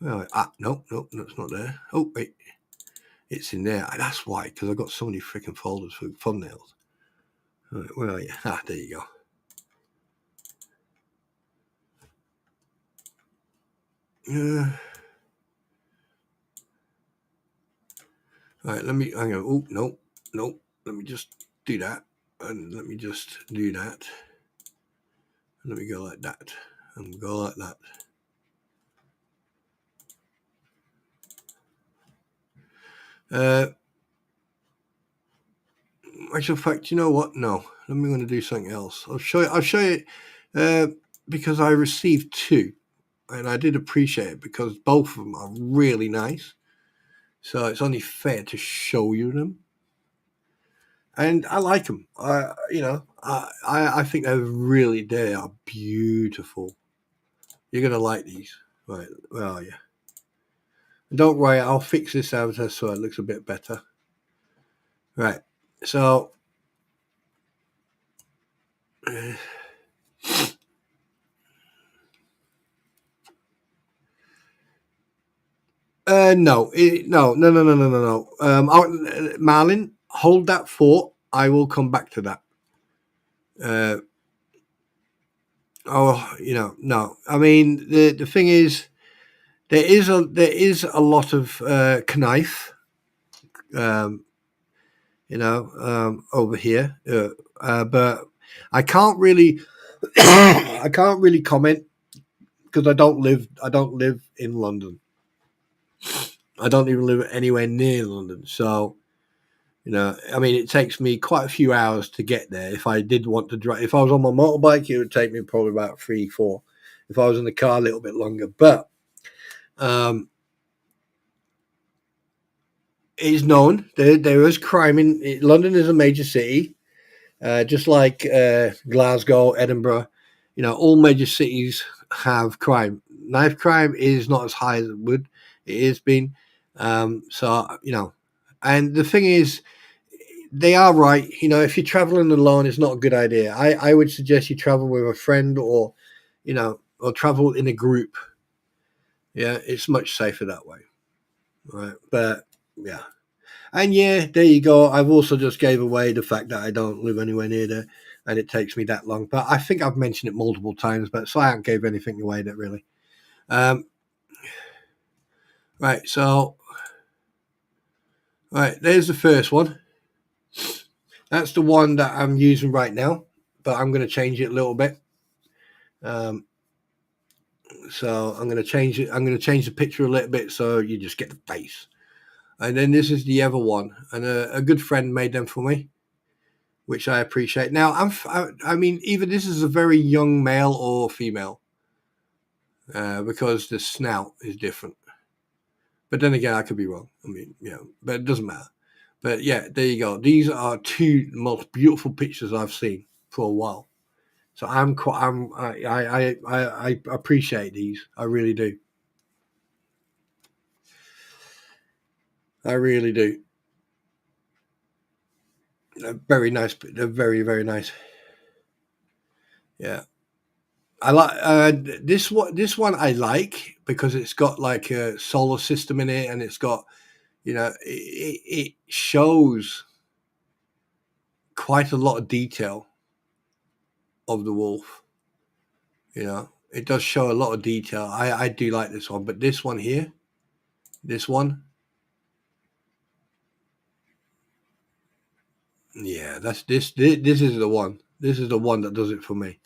Well, nope, that's not there. Oh, wait. It's in there. That's why, because I've got so many freaking folders for thumbnails. Right, where are you? There you go. All right, hang on. Oh, nope. Let me just do that. And let me just do that. Let me go like that. And go like that. Actual fact, you know what? No, I'm going to do something else. I'll show you because I received two, and I did appreciate it because both of them are really nice. So it's only fair to show you them, and I like them. I think they are beautiful. You're gonna like these, right? Where are you? Don't worry, I'll fix this avatar so it looks a bit better. Right, so. No. Marlin, hold that thought. I will come back to that. No. I mean, the thing is, there is a lot of knife, over here, but I can't really, I can't really comment because I don't live in London. I don't even live anywhere near London, so. I mean, it takes me quite a few hours to get there. If I did want to drive, if I was on my motorbike, it would take me probably about 3-4. If I was in the car, a little bit longer. But it is known there is crime in London. Is a major city, just like Glasgow, Edinburgh. All major cities have crime. Knife crime is not as high as it would. It has been. And the thing is. They are right. If you're traveling alone, it's not a good idea. I would suggest you travel with a friend or travel in a group. Yeah, it's much safer that way. Right. But yeah. And yeah, there you go. I've also just gave away the fact that I don't live anywhere near there and it takes me that long. But I think I've mentioned it multiple times, but so I haven't gave anything away that really. Right, so there's the first one. That's the one that I'm using right now, but I'm going to change it a little bit. So I'm going to change it. I'm going to change the picture a little bit so you just get the face. And then this is the other one, and a good friend made them for me, which I appreciate. Now I mean, either this is a very young male or female. because the snout is different. But then again, I could be wrong. I mean, but it doesn't matter. But yeah, there you go. These are two most beautiful pictures I've seen for a while. So I appreciate these. I really do. I really do. They're very nice. They're very, very nice. Yeah. I like this one. This one I like because it's got like a solar system in it, and it's got it shows quite a lot of detail of the wolf. It does show a lot of detail. I do like this one, but this one here, this one, yeah, this is the one. This is the one that does it for me.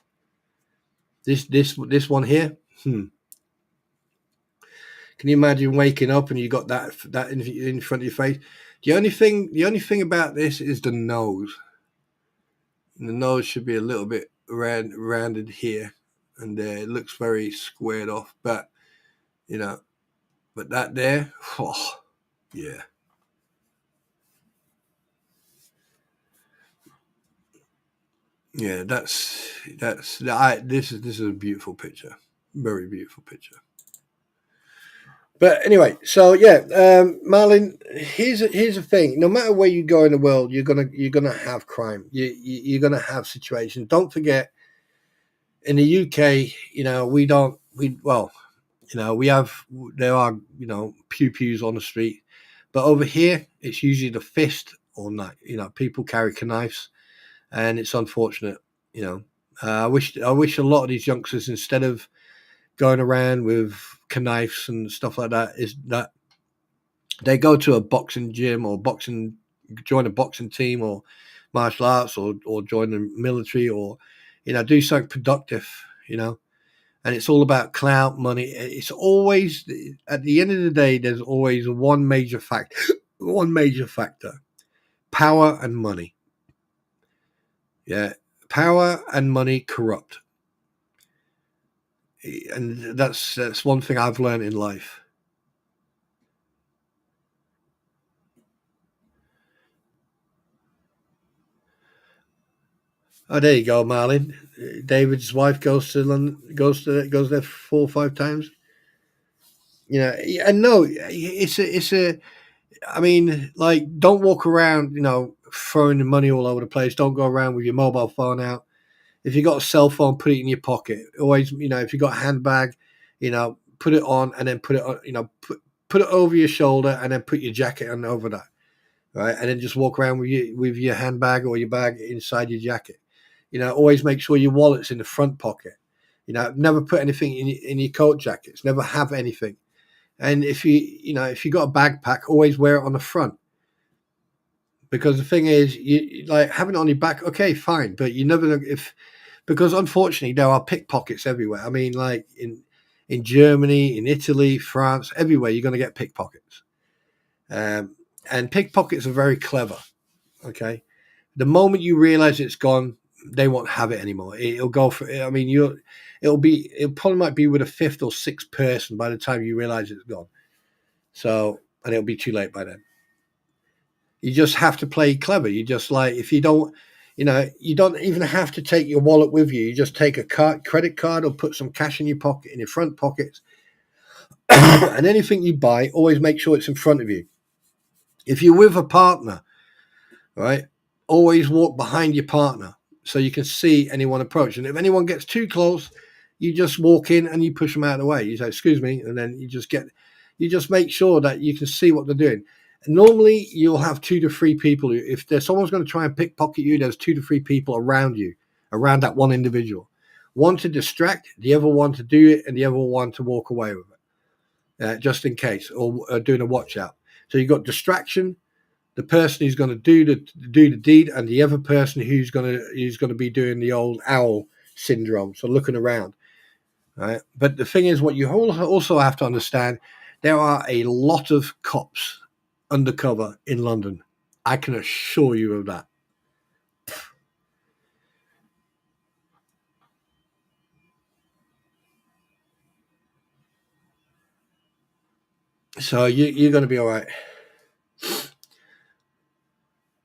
This one here. Can you imagine waking up and you got that in front of your face? The only thing about this is the nose. And the nose should be a little bit rounded here and there. It looks very squared off, but but that there, oh, yeah. Yeah, this is a beautiful picture, very beautiful picture. But anyway, so yeah, Marlon, here's the thing: no matter where you go in the world, you're gonna have crime. You're gonna have situations. Don't forget, in the UK, we don't we well, we have there are pew pews on the street, but over here it's usually the fist or knife. People carry knives, and it's unfortunate. You know, I wish a lot of these youngsters, instead of going around with knives and stuff like that, is that they go to a boxing gym or join a boxing team or martial arts or join the military or do something productive. And it's all about clout, money. It's always, at the end of the day, there's always one major factor, one major factor: power and money. Yeah, power and money corrupt, and that's one thing I've learned in life. Oh, there you go, Marlin. David's wife goes to London, goes there 4 or 5 times. And no, it's a. I mean, like, don't walk around, throwing the money all over the place. Don't go around with your mobile phone out. If you got a cell phone, put it in your pocket. Always, if you got a handbag, put it on and then put it on. Put it over your shoulder and then put your jacket on over that, right? And then just walk around with your handbag or your bag inside your jacket. Always make sure your wallet's in the front pocket. Never put anything in your coat jackets. Never have anything. And if you got a backpack, always wear it on the front. Because the thing is, you like having it on your back. Okay, fine, but you never know because unfortunately there are pickpockets everywhere. I mean, like in Germany, in Italy, France, everywhere you're going to get pickpockets. And pickpockets are very clever. Okay, the moment you realize it's gone, they won't have it anymore. It'll go for. I mean, It probably might be with a fifth or sixth person by the time you realize it's gone. So, and it'll be too late by then. You just have to play clever. You just like if you don't even have to take your wallet with you. You just take a credit card, or put some cash in your pocket, in your front pockets, and anything you buy, always make sure it's in front of you. If you're with a partner, right, always walk behind your partner so you can see anyone approach. And if anyone gets too close, you just walk in and you push them out of the way. You say, "Excuse me," and then you just make sure that you can see what they're doing. And normally, you'll have 2 to 3 people. If there's someone's going to try and pickpocket you, there's 2 to 3 people around you, around that one individual. One to distract, the other one to do it, and the other one to walk away with it, just in case, or doing a watch out. So you've got distraction, the person who's going to do the deed, and the other person who's going to be doing the old owl syndrome, so looking around, right? But the thing is, what you also have to understand, there are a lot of cops undercover in London. I can assure you of that. So you're going to be all right.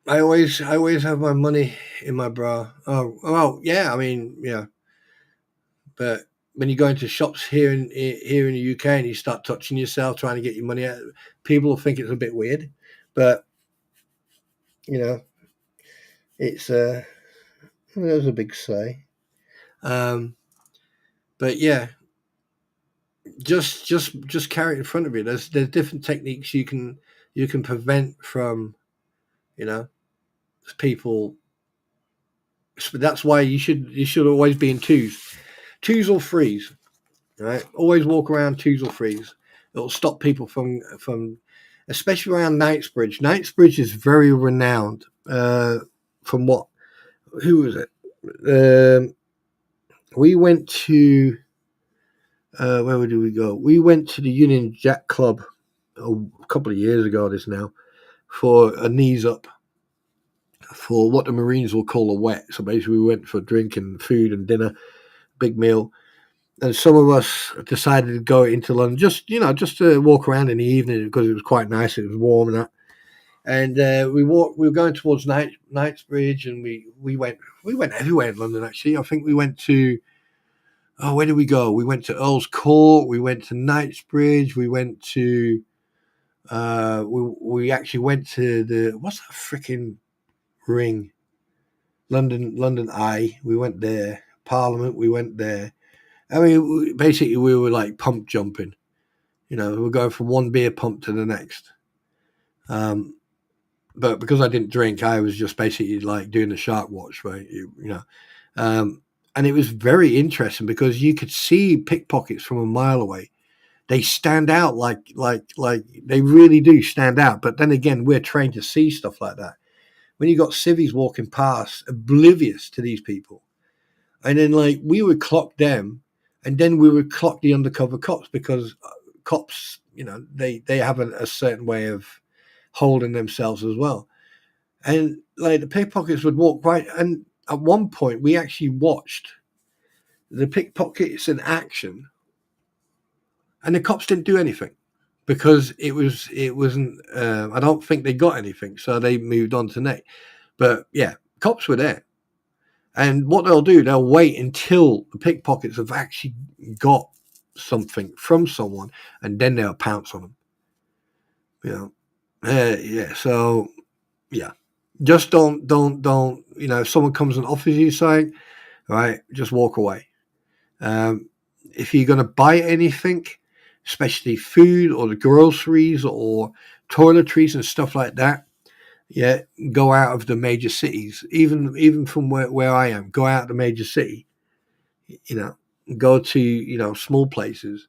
I always have my money in my bra. Oh well, yeah. I mean, yeah. But when you go into shops here in the UK and you start touching yourself trying to get your money out, people will think it's a bit weird. But you know, it's there's a big say. Um, but yeah, just carry it in front of you. There's different techniques you can prevent from, you know, people. That's why you should always be in twos or threes. Right, always walk around twos or threes. It'll stop people from, especially around Knightsbridge. Knightsbridge is very renowned. From what? Who was it? We went to where did we go? We went to the Union Jack Club a couple of years ago. This now for a knees up for what the Marines will call a wet. So basically, we went for drink and food and dinner, big meal. And some of us decided to go into London just to walk around in the evening because it was quite nice. It was warm and that. And we walked. We were going towards Knightsbridge, and we went everywhere in London. Actually, I think we went to. Oh, where did we go? We went to Earl's Court. We went to Knightsbridge. We went to. We actually went to the what's that freaking ring? London Eye. We went there. Parliament. We went there. I mean, basically, we were like pump jumping. We were going from one beer pump to the next. But because I didn't drink, I was just basically like doing the shark watch, right? And it was very interesting because you could see pickpockets from a mile away. They stand out like they really do stand out. But then again, we're trained to see stuff like that. When you got civvies walking past, oblivious to these people, and then like we would clock them, and then we would clock the undercover cops because cops, they have a certain way of holding themselves as well. And like the pickpockets would walk right, and at one point we actually watched the pickpockets in action, and the cops didn't do anything because it wasn't. I don't think they got anything, so they moved on to next. But yeah, cops were there. And what they'll do, they'll wait until the pickpockets have actually got something from someone, and then they'll pounce on them. Yeah. So yeah, just don't. If someone comes and offers you something, right, just walk away. If you're going to buy anything, especially food or the groceries or toiletries and stuff like that, yeah, go out of the major cities. Even from where I am, go out of the major city. You know, go to small places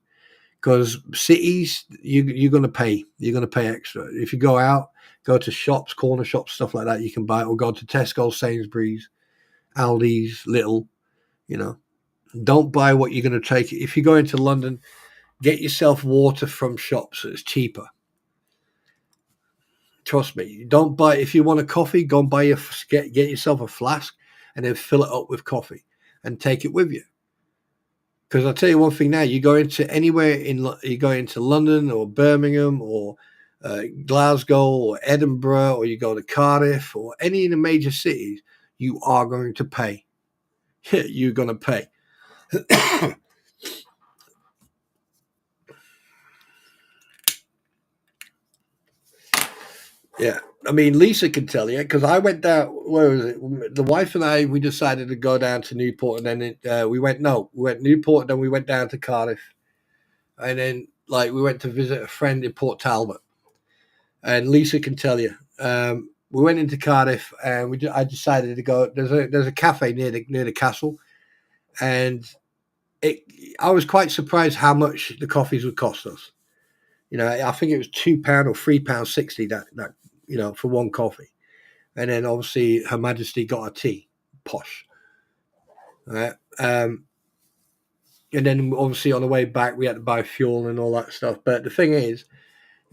because cities you're going to pay. You're going to pay extra if you go out. Go to shops, corner shops, stuff like that. You can buy, or go to Tesco, Sainsbury's, Aldi's, Little. You know, don't buy what you're going to take. If you go into London, get yourself water from shops. It's cheaper. Trust me. Don't buy if you want a coffee. Go and get yourself a flask and then fill it up with coffee and take it with you. Because I'll tell you one thing now: you go into you go into London or Birmingham or Glasgow or Edinburgh, or you go to Cardiff or any of the major cities, you are going to pay. You're going to pay. Yeah, I mean, Lisa can tell you because I went down. Where was it? The wife and I, we decided to go down to Newport, and then we went. No, we went Newport, and then we went down to Cardiff, and then like we went to visit a friend in Port Talbot. And Lisa can tell you. We went into Cardiff, and I decided to go. There's a cafe near the castle, and I was quite surprised how much the coffees would cost us. I think it was £2 or £3.60 that for one coffee. And then obviously Her Majesty got a tea, posh. Right? And then obviously on the way back we had to buy fuel and all that stuff. But the thing is,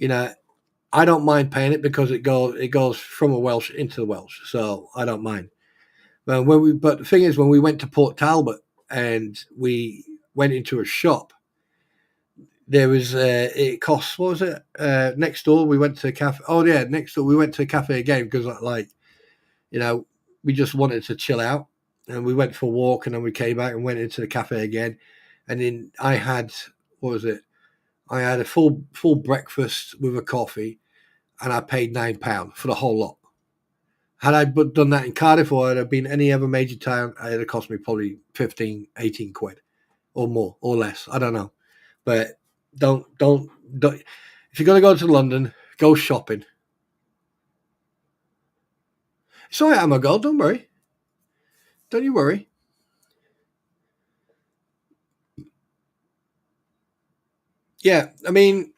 I don't mind paying it because it goes from a Welsh into the Welsh, so I don't mind. But the thing is, when we went to Port Talbot and we went into a shop, there was it costs, what was it? Next door we went to a cafe. Oh yeah, next door we went to a cafe again because like, you know, we just wanted to chill out, and we went for a walk, and then we came back and went into the cafe again, and then I had, what was it? I had a full breakfast with a coffee, and I paid £9 for the whole lot. Had I done that in Cardiff or had it been any other major town, it would cost me probably 15, 18 quid or more or less. I don't know. But don't if you're going to go to London, go shopping. It's all right, I'm a girl. Don't worry. Don't you worry. Yeah, I mean,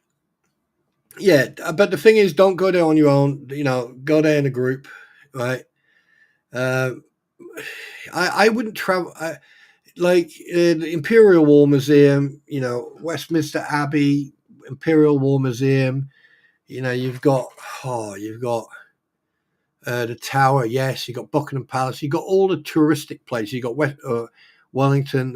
yeah, but the thing is, don't go there on your own. You know, go there in a group, right? Uh, I wouldn't travel. Like the Imperial War Museum, you know, Westminster Abbey, Imperial War Museum. You know, you've got the Tower. Yes, you've got Buckingham Palace. You've got all the touristic places. You've got Wellington,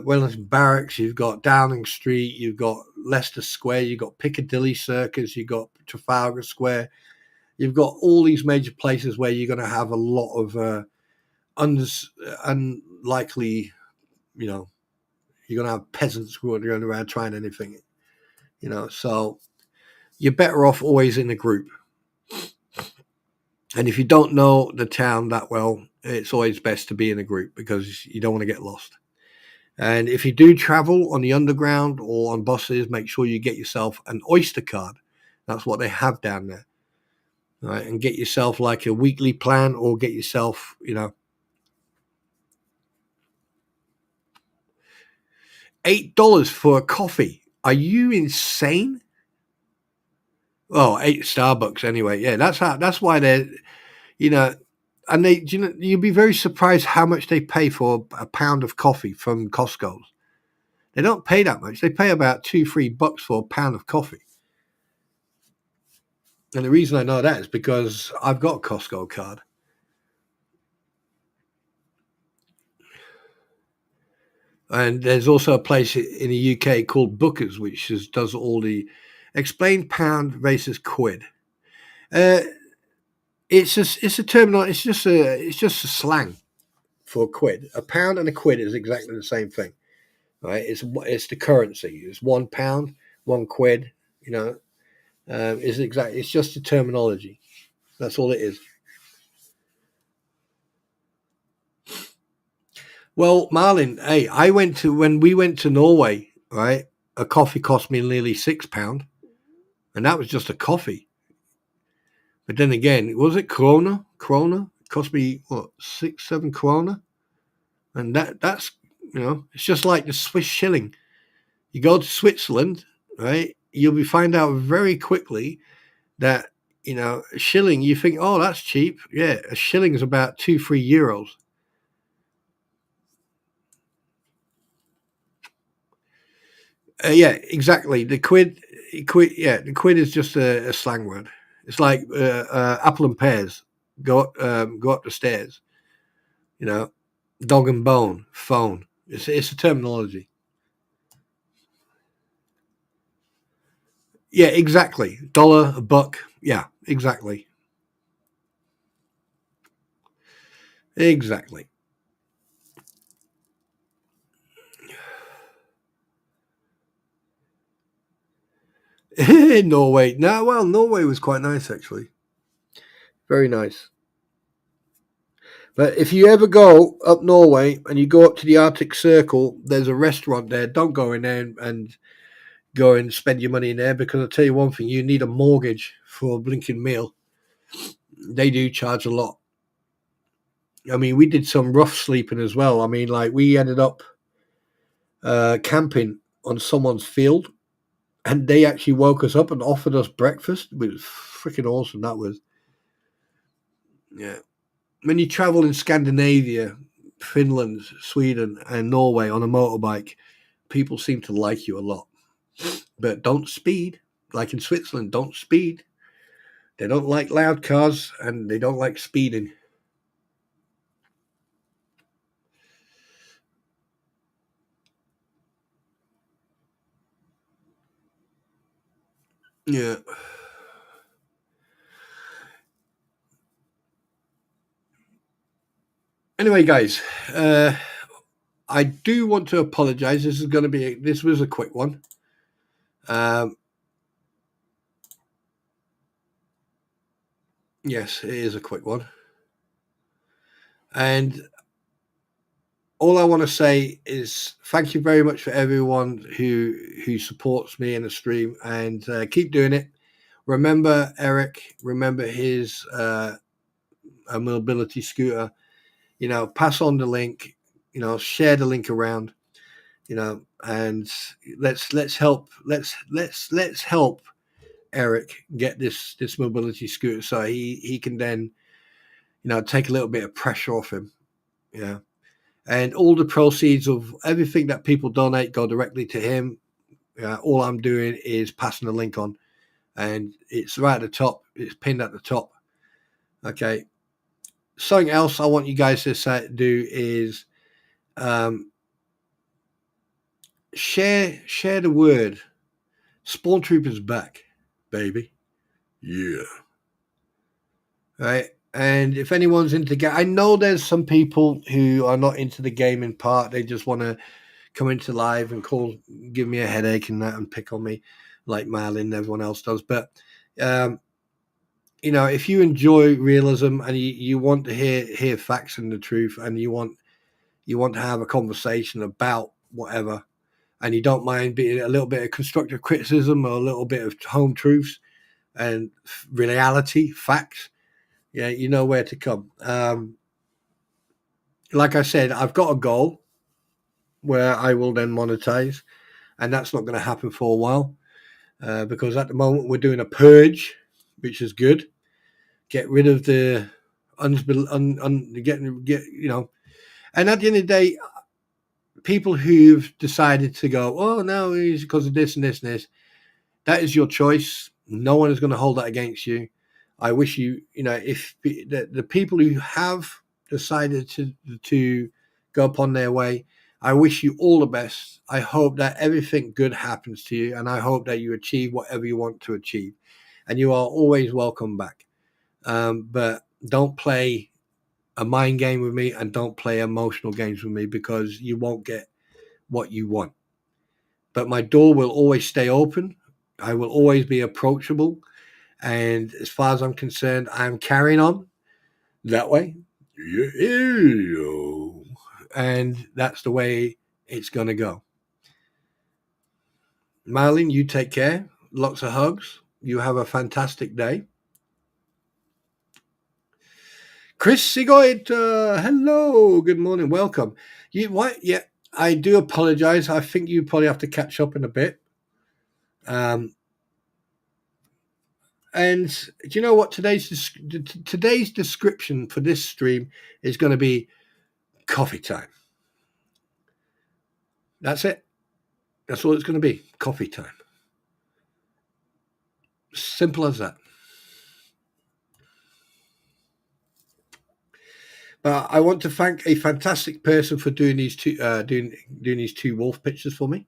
Wellington Barracks. You've got Downing Street. You've got Leicester Square. You've got Piccadilly Circus. You've got Trafalgar Square. You've got all these major places where you're going to have a lot of unlikely, you know, you're going to have peasants who are going around trying anything, you know. So you're better off always in a group. And if you don't know the town that well, it's always best to be in a group because you don't want to get lost. And if you do travel on the underground or on buses, make sure you get yourself an Oyster card. That's what they have down there. Right? And get yourself like a weekly plan or get yourself, you know, $8 for a coffee. Are you insane? Oh, 8 Starbucks anyway. Yeah, that's why they're, you know, and you know, you'd be very surprised how much they pay for a pound of coffee from Costco's. They don't pay that much. They pay about $2-3 for a pound of coffee. And the reason I know that is because I've got a Costco card. And there's also a place in the UK called Booker's, which does all the explain pound versus quid. Uh, it's a terminal. It's just a slang for a quid. A pound and a quid is exactly the same thing, right? It's the currency. It's £1, 1 quid. You know, it's just the terminology. That's all it is. Well, Marlin, hey, when we went to Norway, right? A coffee cost me nearly £6, and that was just a coffee. But then again, was it krona? Krona it cost me what 6, 7 krona, and that's it's just like the Swiss shilling. You go to Switzerland, right? You'll be find out very quickly that a shilling. You think, oh, that's cheap. Yeah, a shilling is about 2-3 euros. Yeah, exactly. The quid is just a slang word. It's like apple and pears. Go up the stairs. You know, dog and bone, phone. It's a terminology. Yeah, exactly. Dollar, a buck. Yeah, exactly. Exactly. Norway. No, well, Norway was quite nice actually. Very nice. But if you ever go up Norway and you go up to the Arctic Circle, there's a restaurant there. Don't go in there and go and spend your money in there because I'll tell you one thing: you need a mortgage for a blinking meal. They do charge a lot. I mean, we did some rough sleeping as well. I mean, like we ended up camping on someone's field, and they actually woke us up and offered us breakfast. It was freaking awesome. That was, yeah. When you travel in Scandinavia, Finland, Sweden, and Norway on a motorbike, people seem to like you a lot. But don't speed. Like in Switzerland, don't speed. They don't like loud cars and they don't like speeding. Yeah. Anyway, guys, I do want to apologize. This was a quick one. Yes, it is a quick one. And all I want to say is thank you very much for everyone who supports me in the stream, and keep doing it. Remember Eric. Remember his a mobility scooter. Pass on the link. Share the link around. And let's help. Let's help Eric get this mobility scooter so he can then take a little bit of pressure off him. Yeah. And all the proceeds of everything that people donate go directly to him. All I'm doing is passing the link on, and it's right at the top. It's pinned at the top. Okay. Something else I want you guys to do is share the word. Spawn Troopers back, baby. Yeah. Right. And if anyone's into the game, I know there's some people who are not into the game in part. They just want to come into live and give me a headache and that and pick on me like Marlin and everyone else does. But, if you enjoy realism and you want to hear facts and the truth, and you want to have a conversation about whatever, and you don't mind being a little bit of constructive criticism or a little bit of home truths and reality, facts, yeah, you know where to come. Like I said, I've got a goal where I will then monetize, and that's not going to happen for a while because at the moment we're doing a purge, which is good. Get rid of the and at the end of the day, people who've decided to go, oh no, it's because of this and this and this. That is your choice. No one is going to hold that against you. I wish if the people who have decided to go upon their way, I wish you all the best. I hope that everything good happens to you, and I hope that you achieve whatever you want to achieve. And you are always welcome back. But don't play a mind game with me, and don't play emotional games with me, because you won't get what you want. But my door will always stay open. I will always be approachable. And as far as I'm concerned, I'm carrying on that way. And that's the way it's going to go. Marlene, you take care. Lots of hugs. You have a fantastic day. Chris Sigoit, hello. Good morning. Welcome. What? Yeah, I do apologize. I think you probably have to catch up in a bit. And do you know what today's description for this stream is going to be? Coffee time. That's it. That's all it's going to be. Coffee time. Simple as that. But I want to thank a fantastic person for doing these two wolf pictures for me.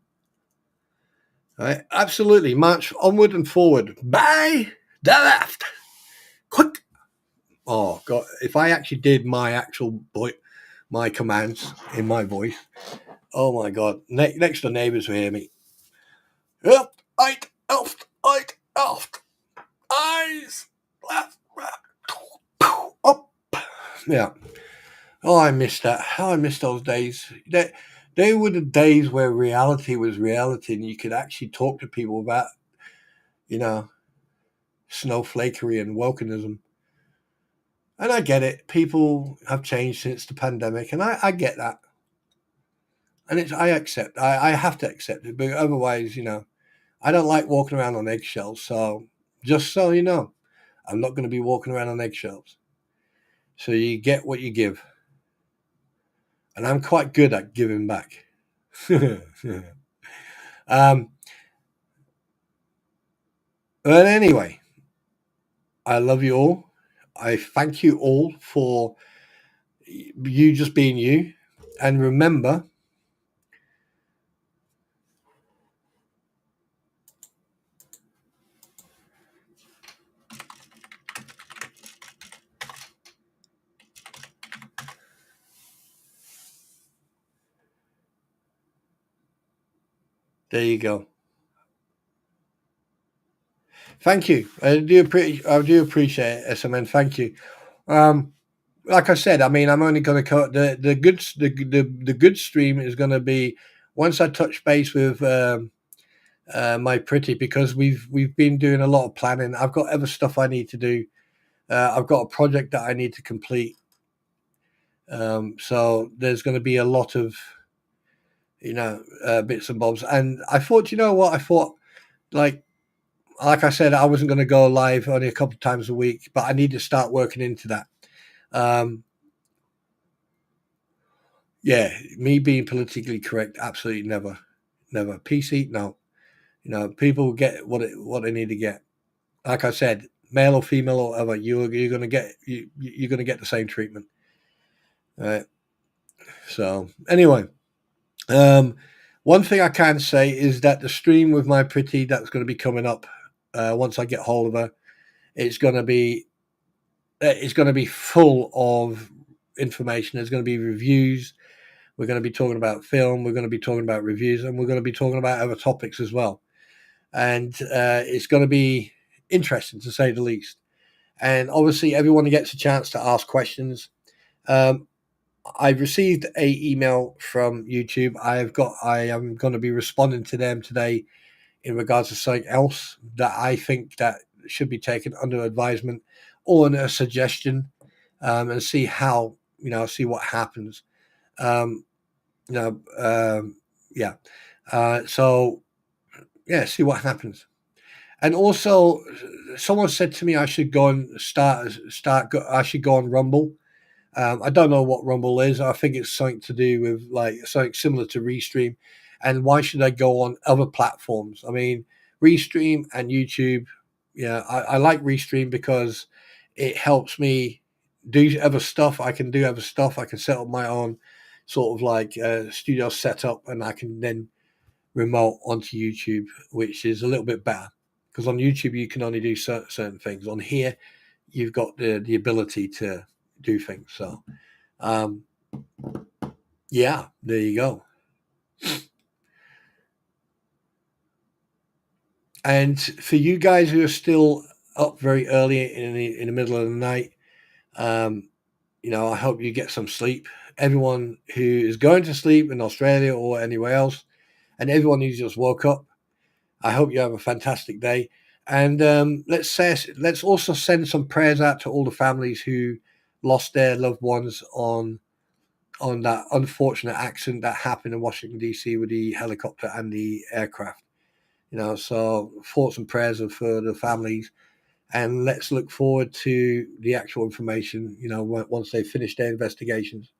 All right, absolutely. March onward and forward. By the left. Quick. Oh God! If I actually did my commands in my voice, oh my God! Next door neighbours will hear me. Up, right, left, eyes, left, up. Yeah. Oh, I miss that. Oh, I miss those days. They were the days where reality was reality, and you could actually talk to people about, snowflakery and wokenism. And I get it. People have changed since the pandemic, and I get that. And I accept. I have to accept it, but otherwise, I don't like walking around on eggshells. So just so you know, I'm not going to be walking around on eggshells. So you get what you give. And I'm quite good at giving back. But anyway, I love you all. I thank you all for you just being you. And remember, There you go. Thank you. I do appreciate it, SMN. Thank you. Like I said, I mean, I'm only going to cut the good stream is going to be once I touch base with my pretty, because we've been doing a lot of planning. I've got other stuff I need to do. I've got a project that I need to complete. So there's going to be a lot of bits and bobs. And I thought, you know what? I thought like I said, I wasn't going to go live only a couple of times a week, but I need to start working into that. Yeah, me being politically correct, absolutely never. PC, no. People get what they need to get. Like I said, male or female or whatever, you're gonna get you're gonna get the same treatment. Right. So anyway, one thing I can say is that the stream with my pretty that's going to be coming up once I get hold of her, it's going to be full of information. There's going to be reviews. We're going to be talking about film. We're going to be talking about reviews, and we're going to be talking about other topics as well. And it's going to be interesting to say the least. And obviously, everyone gets a chance to ask questions. I've received a email from YouTube. I am going to be responding to them today in regards to something else that I think that should be taken under advisement or a suggestion, and see how see what happens. Yeah. So yeah, see what happens. And also, someone said to me I should go and I should go on Rumble. I don't know what Rumble is. I think it's something to do with like something similar to Restream. And why should I go on other platforms? I mean, Restream and YouTube. Yeah, I like Restream because it helps me do other stuff. I can do other stuff. I can set up my own sort of like studio setup, and I can then remote onto YouTube, which is a little bit better. Because on YouTube you can only do certain things. On here, you've got the ability to do things. So, yeah, there you go. And for you guys who are still up very early in the middle of the night, I hope you get some sleep. Everyone who is going to sleep in Australia or anywhere else, and everyone who's just woke up, I hope you have a fantastic day. And let's also send some prayers out to all the families who lost their loved ones on that unfortunate accident that happened in Washington D.C. with the helicopter and the aircraft. So thoughts and prayers for the families, and let's look forward to the actual information. Once they finish their investigations.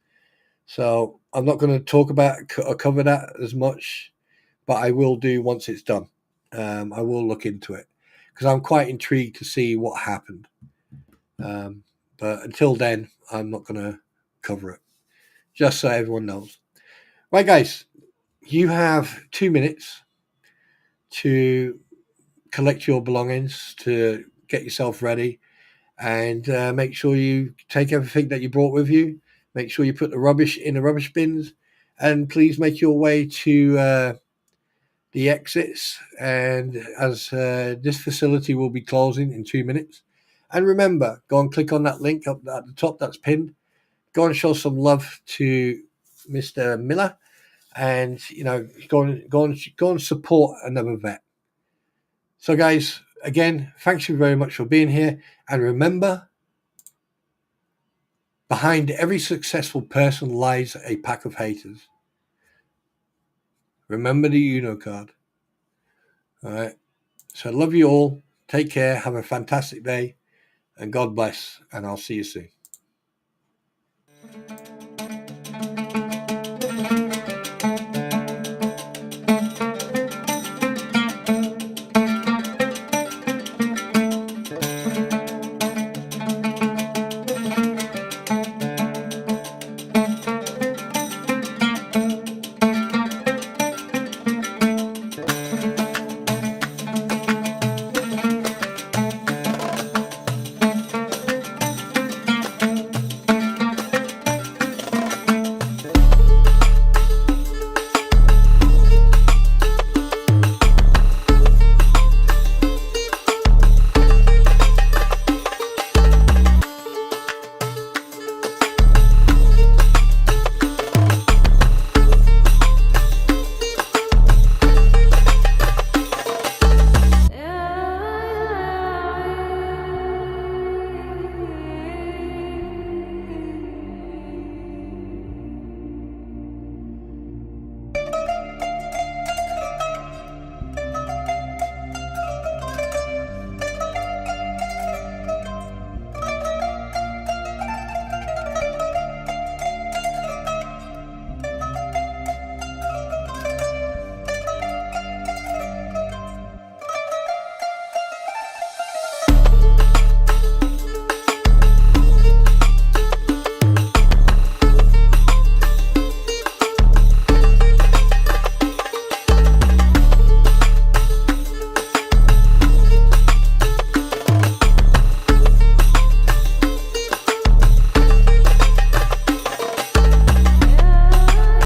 So I'm not going to talk about or cover that as much, but I will do once it's done. I will look into it because I'm quite intrigued to see what happened. But until then, I'm not going to cover it, just so everyone knows. Right, guys, you have 2 minutes to collect your belongings, to get yourself ready, and make sure you take everything that you brought with you. Make sure you put the rubbish in the rubbish bins, and please make your way to the exits. And as this facility will be closing in 2 minutes, and remember, go and click on that link up at the top that's pinned. Go and show some love to Mr. Miller, and go and support another vet. So, guys, again, thanks you very much for being here, and remember, behind every successful person lies a pack of haters. Remember the Uno card. All right. So, I love you all. Take care. Have a fantastic day, and God bless. And I'll see you soon.